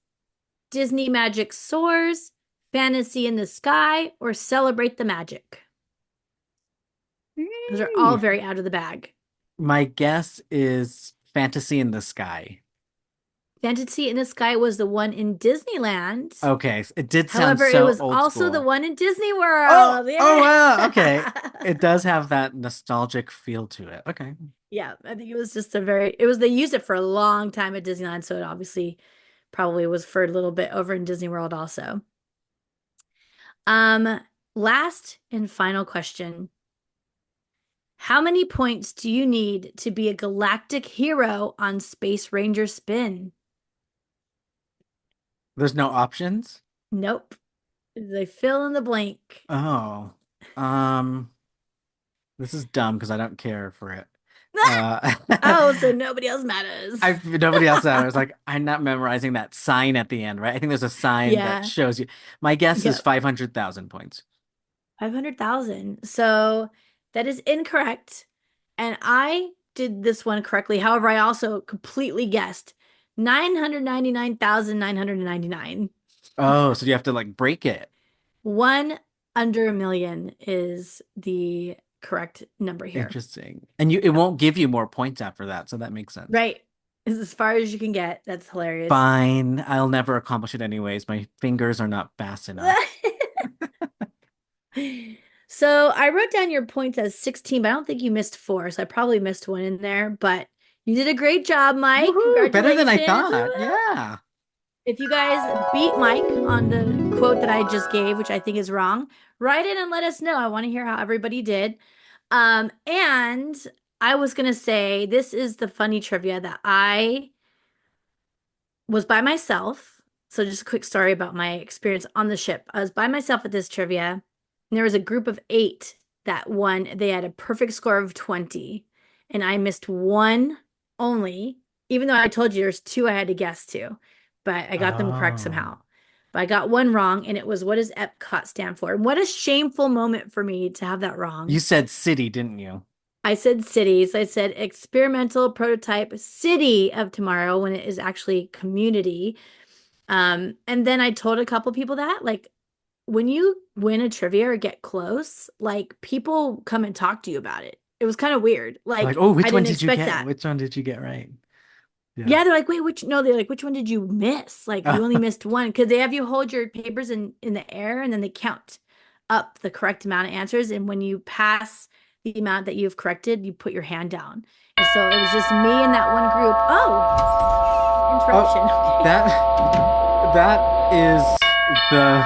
Disney Magic Soars, Fantasy in the Sky, or Celebrate the Magic. Those are all Hey. very out of the bag. My guess is Fantasy in the Sky. Fantasy in the Sky was the one in Disneyland. Okay, it did sound However, it so was old also the school. one in Disney Oh, World. oh Yeah. wow. Okay. It does have that nostalgic feel to it. Okay. Yeah, I think it was just a very, it was, they used it for a long time at Disneyland. So it obviously probably was for a little bit over in Disney World also. Um, Last and final question. How many points do you need to be a galactic hero on Space Ranger Spin? There's no options? Nope. They fill in the blank. Oh. Um, this is dumb because I don't care for it. Uh Oh, so nobody else matters. I nobody else said. I was like, I'm not memorizing that sign at the end, right? I think there's a sign that Yeah. shows you. My guess is Yep. 500,000 points. 500,000. So that is incorrect. And I did this one correctly. However, I also completely guessed 999,999. Oh, so you have to like break it. One under a million is the correct number here. Interesting. And it won't give you more points after that, so that makes sense. Right. Is as far as you can get. That's hilarious. Fine. I'll never accomplish it anyways. My fingers are not fast enough. So I wrote down your points as 16, but I don't think you missed four. So I probably missed one in there, but you did a great job, Mike. Woohoo! Better than I Congratulations. thought. Yeah. If you guys beat Mike on the quote that I just gave, which I think is wrong, write in and let us know. I want to hear how everybody did. And I was gonna say this is the funny trivia that I was by myself. So just a quick story about my experience on the ship. I was by myself at this trivia, and there was a group of eight that won. They had a perfect score of 20, and I missed one only, even though I told you there's two I had to guess to, but I got them correct Oh. somehow. But I got one wrong, and it was what does Epcot stand for? And what a shameful moment for me to have that wrong. You said city, didn't you? I said cities. I said experimental prototype city of tomorrow when it is actually community. And then I told a couple people that, like, when you win a trivia or get close, like, people come and talk to you about it. It was kind of weird. Like, Like, oh, I which one didn't did you expect get? that. Which one did you get right? Yeah. Yeah, they're like, wait, which, no, they're like, which one did you miss? Like, you only missed one because they have you hold your papers in the air and then they count up the correct amount of answers. And when you pass the amount that you've corrected, you put your hand down. And so it was just me and that one group. Oh, interruption. Oh, Okay. that is the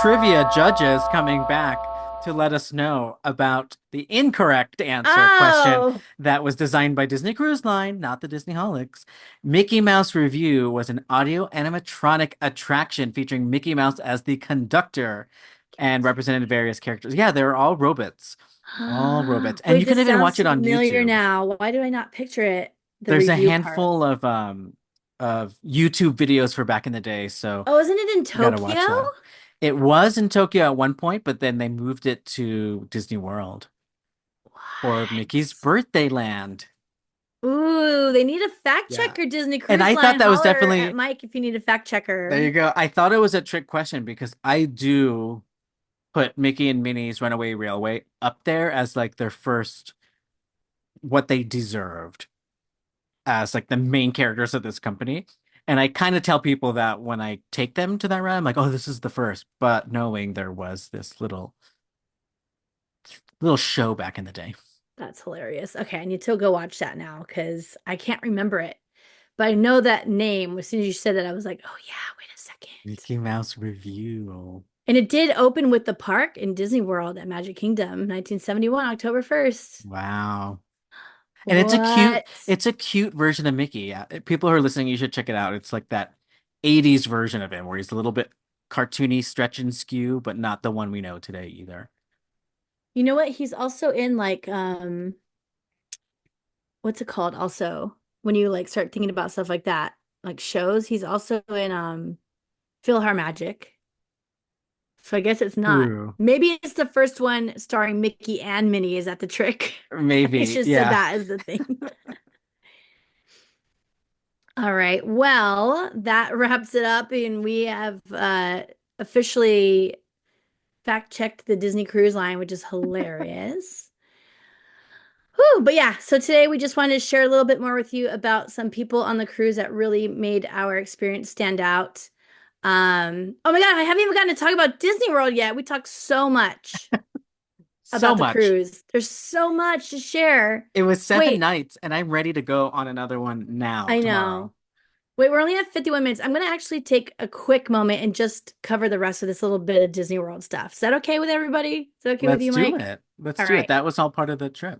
trivia judges coming back to let us know about the incorrect answer question Oh, that was designed by Disney Cruise Line, not the Disneyholics. Mickey Mouse Review was an audio animatronic attraction featuring Mickey Mouse as the conductor and represented various characters. Yeah, they were all robots. All robots. And wait, you can this even watch sounds it on familiar YouTube. now. Why do I not picture it? The There's a review part. handful of YouTube videos for back in the day, so Oh, isn't it in you gotta Tokyo? watch that. It was in Tokyo at one point, but then they moved it to Disney World or Mickey's What? Birthday Land. Ooh, they need a fact Yeah. checker, Disney And Cruise I thought Line. that was Holler at definitely, Mike if you need a fact there checker. you go. I thought it was a trick question because I do put Mickey and Minnie's Runaway Railway up there as like their first what they deserved. as like the main characters of this company. And I kind of tell people that when I take them to that ride, I'm like, oh, this is the first, but knowing there was this little show back in the day. That's hilarious. Okay, I need to go watch that now because I can't remember it. But I know that name. As soon as you said that, I was like, oh yeah, wait a second. Mickey Mouse Review. And it did open with the park in Disney World at Magic Kingdom, 1971, October 1st. Wow. And What? it's a cute version of Mickey. Yeah. People who are listening, you should check it out. It's like that 80s version of him where he's a little bit cartoony, stretch and skew, but not the one we know today either. You know what? He's also in like what's it called? Also, when you like start thinking about stuff like that, like shows, he's also in PhilharMagic. So I guess it's not. True. Maybe it's the first one starring Mickey and Minnie. Is that the trick? I Maybe. should have said Yeah. that as the thing. All right. Well, that wraps it up, and we have officially fact checked the Disney Cruise Line, which is hilarious. Whew, but yeah, so today we just wanted to share a little bit more with you about some people on the cruise that really made our experience stand out. Oh my God, I haven't even gotten to talk about Disney World yet. We talked so much So about the much. cruise. There's so much to share. It was seven Wait, nights, and I'm ready to go on another one now, I know. tomorrow. Wait, we're only at 51 minutes. I'm going to actually take a quick moment and just cover the rest of this little bit of Disney World stuff. Is that okay with everybody? Is that okay with Let's you, do Mike? it. Let's All do it. right. That was all part of the trip.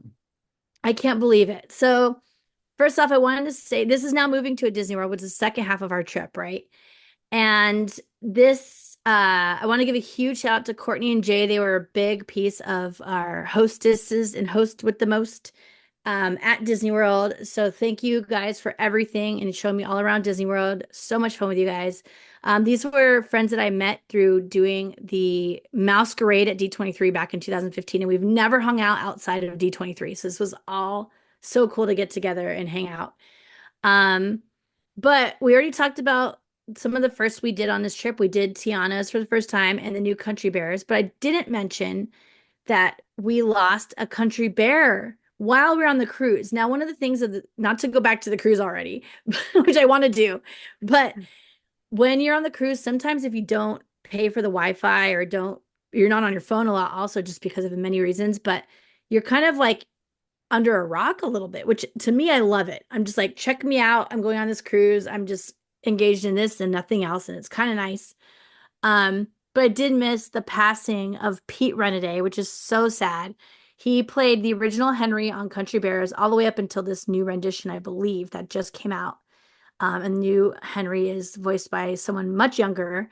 I can't believe it. So, first off, I wanted to say this is now moving to a Disney World, which is the second half of our trip, right? And this, I want to give a huge shout out to Courtney and Jay. They were a big piece of our hostesses and host with the most at Disney World. So thank you guys for everything and showing me all around Disney World. So much fun with you guys. These were friends that I met through doing the Masquerade at D23 back in 2015, and we've never hung out outside of D23. So this was all so cool to get together and hang out. Um, but we already talked about some of the first we did on this trip. We did Tiana's for the first time and the new Country Bears, but I didn't mention that we lost a country bear while we were on the cruise. Now, one of the things of not to go back to the cruise already, which I want to do, but when you're on the cruise, sometimes if you don't pay for the Wi-Fi or don't, you're not on your phone a lot, also just because of many reasons, but you're kind of like under a rock a little bit, which to me, I love it. I'm just like, check me out. I'm going on this cruise. I'm just engaged in this and nothing else. And it's kind of nice. But I did miss the passing of Pete Renaday, which is so sad. He played the original Henry on Country Bears all the way up until this new rendition, I believe, that just came out. And new Henry is voiced by someone much younger.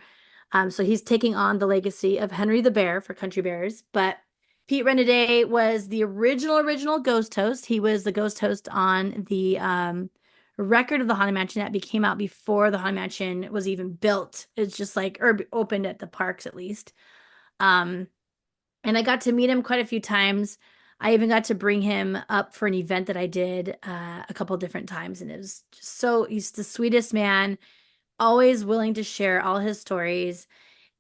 So he's taking on the legacy of Henry the Bear for Country Bears. But Pete Renaday was the original ghost host. He was the ghost host on the Record of the Haunted Mansion that came out before the Haunted Mansion was even built. It's just like, or opened at the parks at least. Um, and I got to meet him quite a few times. I even got to bring him up for an event that I did a couple different times. And it was just so, he's the sweetest man, always willing to share all his stories.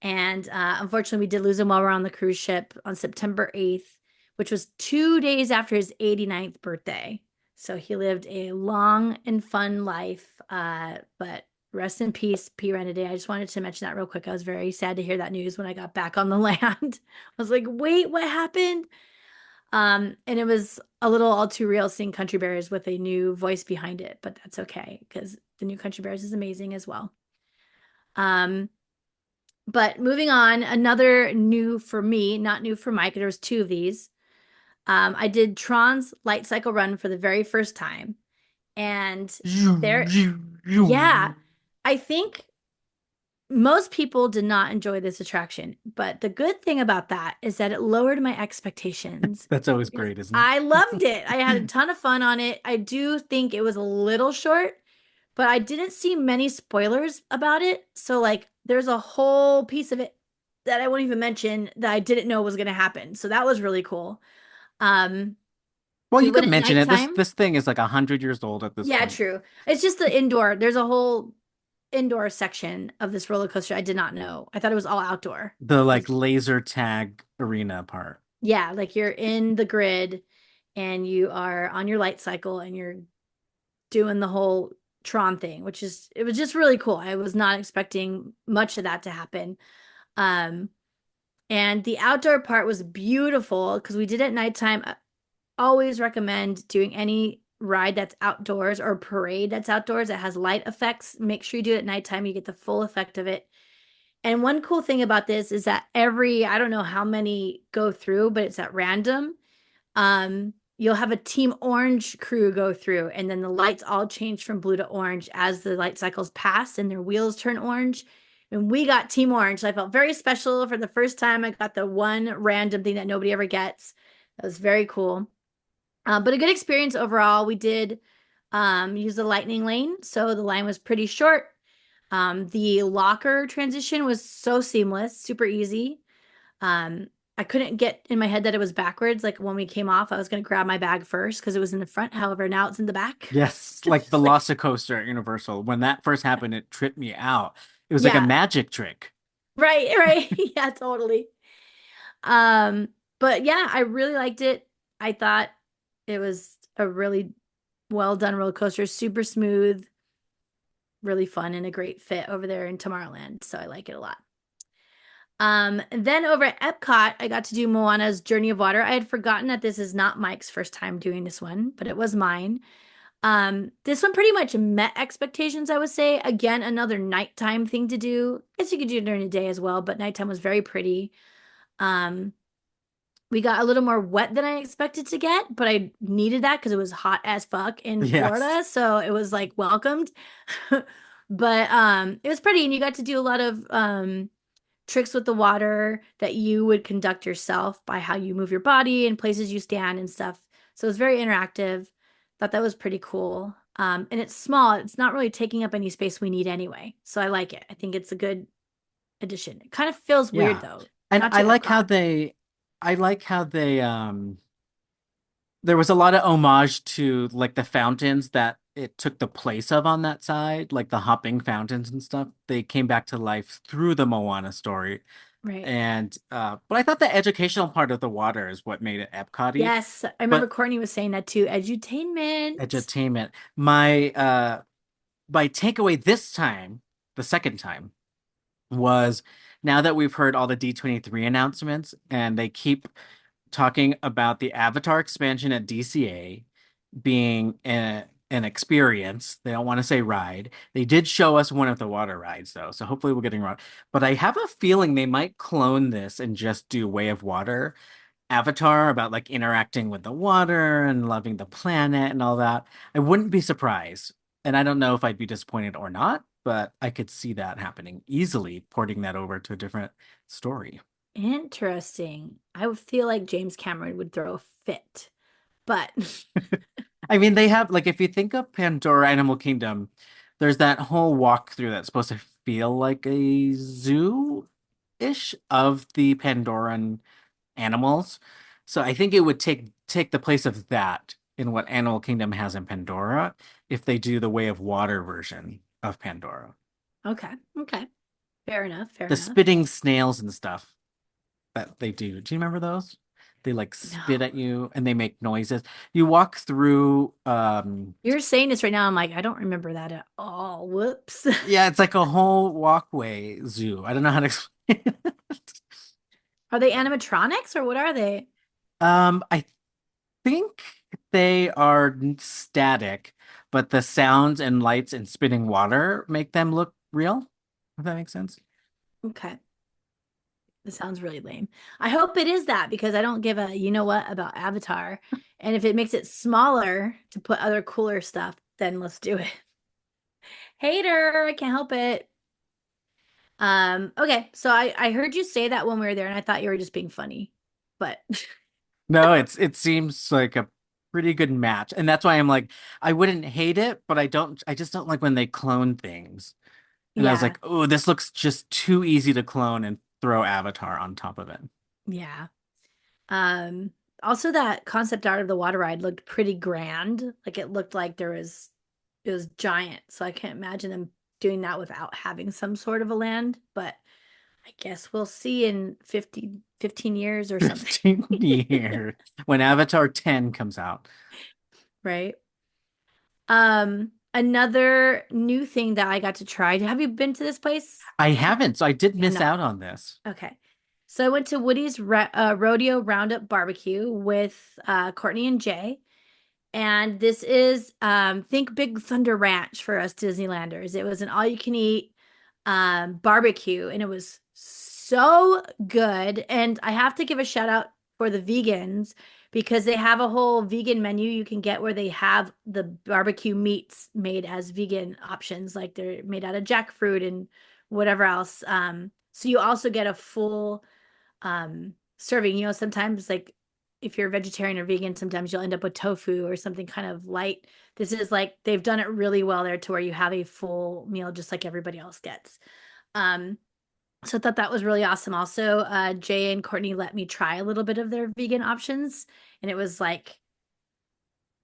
And unfortunately, we did lose him while we are on the cruise ship on September 8th, which was 2 days after his 89th birthday. So he lived a long and fun life. But rest in peace, P. Renaday. I just wanted to mention that real quick. I was very sad to hear that news when I got back on the land. I was like, wait, what happened? And it was a little all too real seeing Country Bears with a new voice behind it, but that's okay because the new Country Bears is amazing as well. But moving on, another new for me, not new for Mike. There was two of these. I did Tron's Light Cycle Run for the very first time. And there, yeah, I think most people did not enjoy this attraction. But the good thing about that is that it lowered my expectations. That's always great, isn't I it? loved it. I had a ton of fun on it. I do think it was a little short, but I didn't see many spoilers about it. So, like, there's a whole piece of it that I won't even mention that I didn't know was going to happen. So that was really cool. Um, Well, we you went could at mention it. This nighttime. this thing is like 100 years old at this Yeah, point. true. It's just the indoor. There's a whole indoor section of this roller coaster I did not know. I thought it was all outdoor. The like laser tag arena part. Yeah, like you're in the grid and you are on your light cycle and you're doing the whole Tron thing, it was just really cool. I was not expecting much of that to happen. Um, and the outdoor part was beautiful because we did it at nighttime. I always recommend doing any ride that's outdoors or parade that's outdoors that has light effects. Make sure you do it at nighttime. You get the full effect of it. And one cool thing about this is that I don't know how many go through, but it's at random. You'll have a Team Orange crew go through, and then the lights all change from blue to orange as the light cycles pass and their wheels turn orange. And we got Team Orange. So I felt very special for the first time. I got the one random thing that nobody ever gets. That was very cool. But a good experience overall. We did use the lightning lane, so the line was pretty short. The locker transition was so seamless, super easy. I couldn't get in my head that it was backwards. Like when we came off, I was going to grab my bag first because it was in the front. However, now it's in the back. Yes, like the Velocicoaster at Universal. When that first happened, it tripped me out. It was like a Yeah, magic trick. right, right. Yeah, totally. Um, but yeah, I really liked it. I thought it was a really well done roller coaster, super smooth, really fun, and a great fit over there in Tomorrowland. So I like it a lot. And then over at Epcot, I got to do Moana's Journey of Water. I had forgotten that this is not Mike's first time doing this one, but it was mine. This one pretty much met expectations, I would say. Again, another nighttime thing to do. I guess you could do it during the day as well, but nighttime was very pretty. Um, we got a little more wet than I expected to get, but I needed that because it was hot as fuck in Yes. Florida, so it was like welcomed. But it was pretty, and you got to do a lot of tricks with the water that you would conduct yourself by how you move your body and places you stand and stuff. So it was very interactive. Thought that was pretty cool. And it's small. It's not really taking up any space we need anyway. So I like it. I think it's a good addition. It kind of feels weird Yeah. though, And not to Epcot. I like how they there was a lot of homage to like the fountains that it took the place of on that side, like the hopping fountains and stuff. They came back to life through the Moana story. Right. And but I thought the educational part of the water is what made it Epcot-y. Yes, I remember But Courtney was saying that too. Edutainment. edutainment. My takeaway this time, the second time, was now that we've heard all the D23 announcements and they keep talking about the Avatar expansion at DCA being an experience. They don't want to say ride. They did show us one of the water rides though, so hopefully we're getting wrong. But I have a feeling they might clone this and just do Way of Water Avatar about like interacting with the water and loving the planet and all that. I wouldn't be surprised. And I don't know if I'd be disappointed or not, but I could see that happening easily, porting that over to a different story. Interesting. I would feel like James Cameron would throw a fit, but I mean, they have like if you think of Pandora Animal Kingdom, there's that whole walkthrough that's supposed to feel like a zoo-ish of the Pandoran animals. So I think it would take the place of that in what Animal Kingdom has in Pandora if they do the Way of Water version of Pandora. okay, okay. Fair enough, fair The enough. spitting snails and stuff that they do. Do you remember those? They like spit No. at you and they make noises. You walk through You're saying this right now. I'm like, I don't remember that at all. Whoops. yeah, it's like a whole walkway zoo. I don't know how to explain it. Are they animatronics or what are they? I think they are static, but the sounds and lights and spinning water make them look real. If that makes sense. Okay. This sounds really lame. I hope it is that because I don't give a you know what about Avatar. And if it makes it smaller to put other cooler stuff, then let's do it. Hater, I can't help it. Okay, so I heard you say that when we were there, and I thought you were just being funny. But No, it seems like a pretty good match. And that's why I'm like, I wouldn't hate it, but I just don't like when they clone things. And I was yeah, like, oh, this looks just too easy to clone and throw Avatar on top of it. yeah. Um, Also that concept art of the water ride looked pretty grand. Like it looked like it was giant. So I can't imagine them doing that without having some sort of a land, but I guess we'll see in 15 years or something. 15 years when Avatar 10 comes out. Right? Another new thing that I got to try. Have you been to this place? I haven't, so I did You have miss not. out on this. Okay. So I went to Woody's Rodeo Roundup Barbecue with Courtney and Jay. And this is think Big Thunder Ranch for us Disneylanders. It was an all you can eat barbecue and it was so good. And I have to give a shout out for the vegans because they have a whole vegan menu you can get where they have the barbecue meats made as vegan options, like they're made out of jackfruit and whatever else. So you also get a full serving. You know, sometimes like if you're vegetarian or vegan, sometimes you'll end up with tofu or something kind of light. This is like they've done it really well there to where you have a full meal just like everybody else gets. Um, so I thought that was really awesome. Also, Jay and Courtney let me try a little bit of their vegan options, and it was like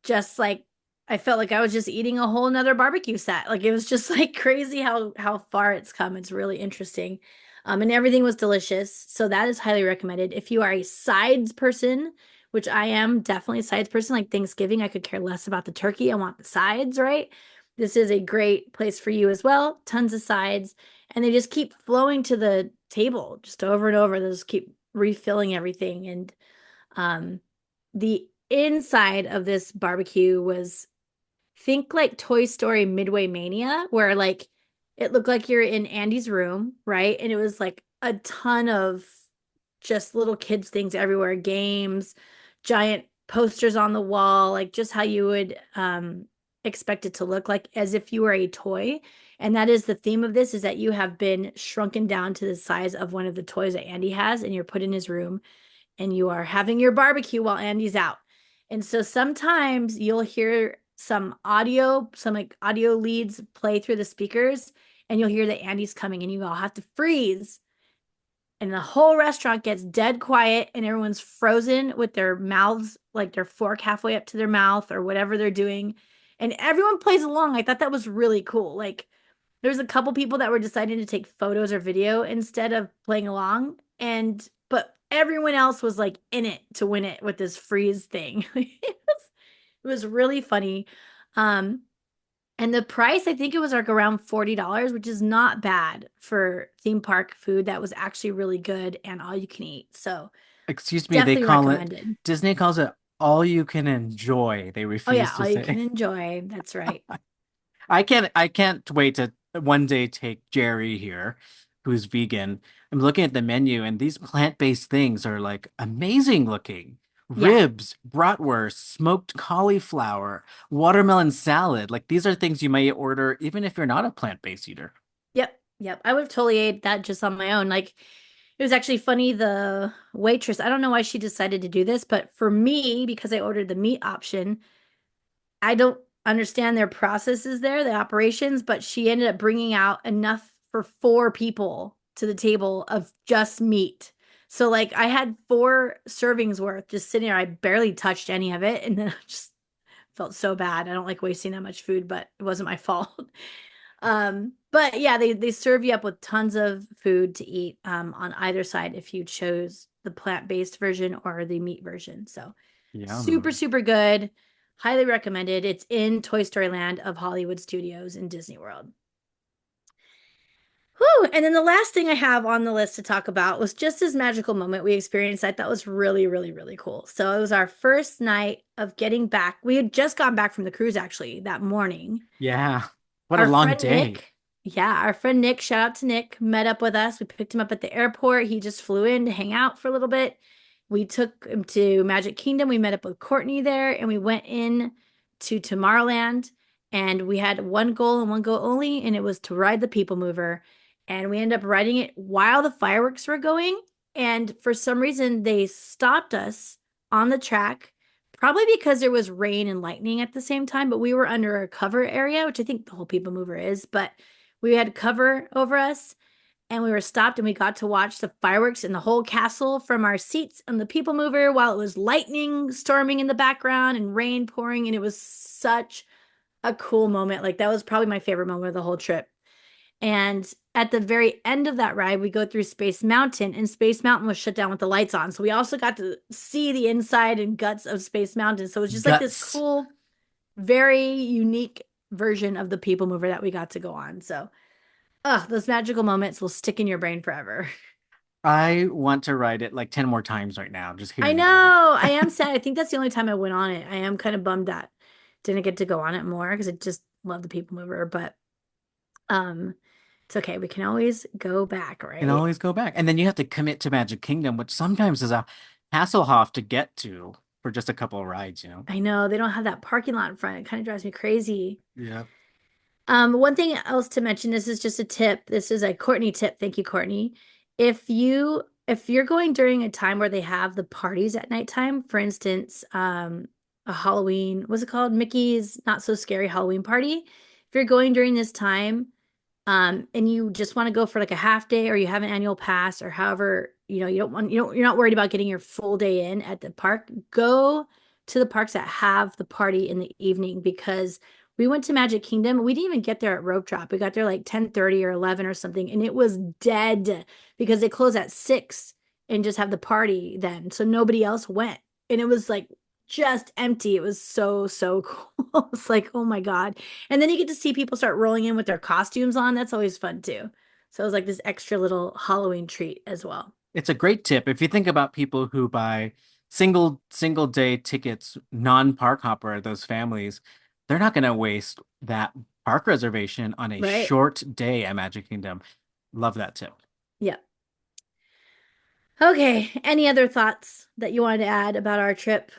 just like I felt like I was just eating a whole nother barbecue set. Like it was just like crazy how far it's come. It's really interesting. And everything was delicious. So that is highly recommended. If you are a sides person, which I am definitely a sides person, like Thanksgiving, I could care less about the turkey. I want the sides, right? This is a great place for you as well. Tons of sides. And they just keep flowing to the table just over and over. They just keep refilling everything. And um, the inside of this barbecue was think like Toy Story Midway Mania, where like it looked like you're in Andy's room, right? And it was like a ton of just little kids things everywhere, games, giant posters on the wall, like just how you would expect it to look like as if you were a toy. And that is the theme of this is that you have been shrunken down to the size of one of the toys that Andy has and you're put in his room and you are having your barbecue while Andy's out. And so sometimes you'll hear some like audio leads play through the speakers, and you'll hear that Andy's coming, and you all have to freeze. And the whole restaurant gets dead quiet, and everyone's frozen with their mouths, like their fork halfway up to their mouth or whatever they're doing. And everyone plays along. I thought that was really cool. Like there's a couple people that were deciding to take photos or video instead of playing along. And but everyone else was like in it to win it with this freeze thing. It was really funny. Um, and the price, I think it was like around $40, which is not bad for theme park food that was actually really good and all you can eat. So Excuse me, they definitely call it, recommended. Disney calls it all you can enjoy. They Oh yeah, refuse to all you can say. enjoy. That's right. I can't wait to one day take Jerry here, who's vegan. I'm looking at the menu and these plant-based things are like amazing looking. Yeah. Ribs, bratwurst, smoked cauliflower, watermelon salad. Like these are things you may order even if you're not a plant-based eater. Yep. Yep. I would have totally ate that just on my own. Like it was actually funny. The waitress, I don't know why she decided to do this, but for me, because I ordered the meat option, I don't understand their processes there, the operations, but she ended up bringing out enough for four people to the table of just meat. So like I had four servings worth just sitting there. I barely touched any of it, and then I just felt so bad. I don't like wasting that much food, but it wasn't my fault. But yeah, they serve you up with tons of food to eat on either side if you chose the plant-based version or the meat version. So super, Yum. super good. Highly recommended. It's in Toy Story Land of Hollywood Studios in Disney World. Whew. And then the last thing I have on the list to talk about was just this magical moment we experienced. I thought was really, really, really cool. So it was our first night of getting back. We had just gotten back from the cruise actually that morning. Yeah. What a Our long friend day. Nick, yeah, our friend Nick, shout out to Nick, met up with us. We picked him up at the airport. He just flew in to hang out for a little bit. We took him to Magic Kingdom. We met up with Courtney there and we went in to Tomorrowland. And we had one goal and one goal only, and it was to ride the People Mover. And we ended up riding it while the fireworks were going. And for some reason, they stopped us on the track. Probably because there was rain and lightning at the same time, but we were under a cover area, which I think the whole People Mover is, but we had cover over us and we were stopped and we got to watch the fireworks in the whole castle from our seats on the People Mover while it was lightning storming in the background and rain pouring. And it was such a cool moment. Like that was probably my favorite moment of the whole trip. And at the very end of that ride, we go through Space Mountain, and Space Mountain was shut down with the lights on. So we also got to see the inside and guts of Space Mountain. So it was just like this Guts. cool very unique version of the People Mover that we got to go on. So, those magical moments will stick in your brain forever. I want to ride it like 10 more times right now, just I hearing about it. know. I am sad. I think that's the only time I went on it. I am kind of bummed that didn't get to go on it more because I just love the People Mover, but um it's okay. We can always go back, Can right? always go back. And then you have to commit to Magic Kingdom, which sometimes is a Hasselhoff to get to for just a couple of rides, you know? I know they don't have that parking lot in front. It kind of drives me crazy. Yeah. One thing else to mention, this is just a tip. This is a Courtney tip. Thank you, Courtney. If you're going during a time where they have the parties at nighttime, for instance, a Halloween, what's it called? Mickey's Not So Scary Halloween Party. If you're going during this time, and you just want to go for like a half day or you have an annual pass or however, you're not worried about getting your full day in at the park, go to the parks that have the party in the evening because we went to Magic Kingdom. We didn't even get there at rope drop. We got there like 10:30 or 11 or something, and it was dead because they close at 6 and just have the party then. So nobody else went. And it was like just empty. It was so, so cool. It's like, oh my God. And then you get to see people start rolling in with their costumes on. That's always fun too. So it was like this extra little Halloween treat as well. It's a great tip. If you think about people who buy single day tickets, non-park hopper, those families, they're not going to waste that park reservation on a Right. short day at Magic Kingdom. Love that tip. Yeah. Okay. Any other thoughts that you wanted to add about our trip?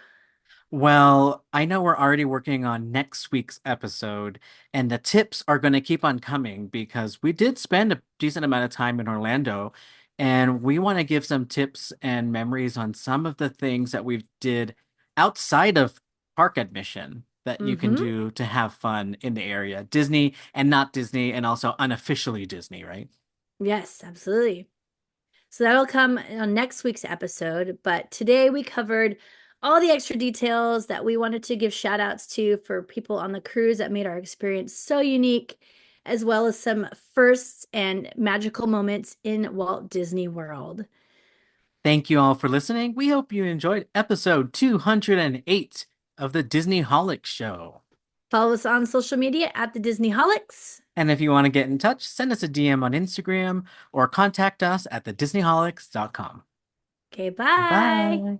Well, I know we're already working on next week's episode, and the tips are going to keep on coming because we did spend a decent amount of time in Orlando, and we want to give some tips and memories on some of the things that we did outside of park admission that you can Mm-hmm. do to have fun in the area. Disney and not Disney, and also unofficially Disney, right? Yes, absolutely. So that'll come on next week's episode. But today we covered all the extra details that we wanted to give shout outs to for people on the cruise that made our experience so unique, as well as some firsts and magical moments in Walt Disney World. Thank you all for listening. We hope you enjoyed episode 208 of the Disney Holic Show. Follow us on social media at the Disney Holics. And if you want to get in touch, send us a DM on Instagram or contact us at thedisneyholics.com. Okay, bye. Bye.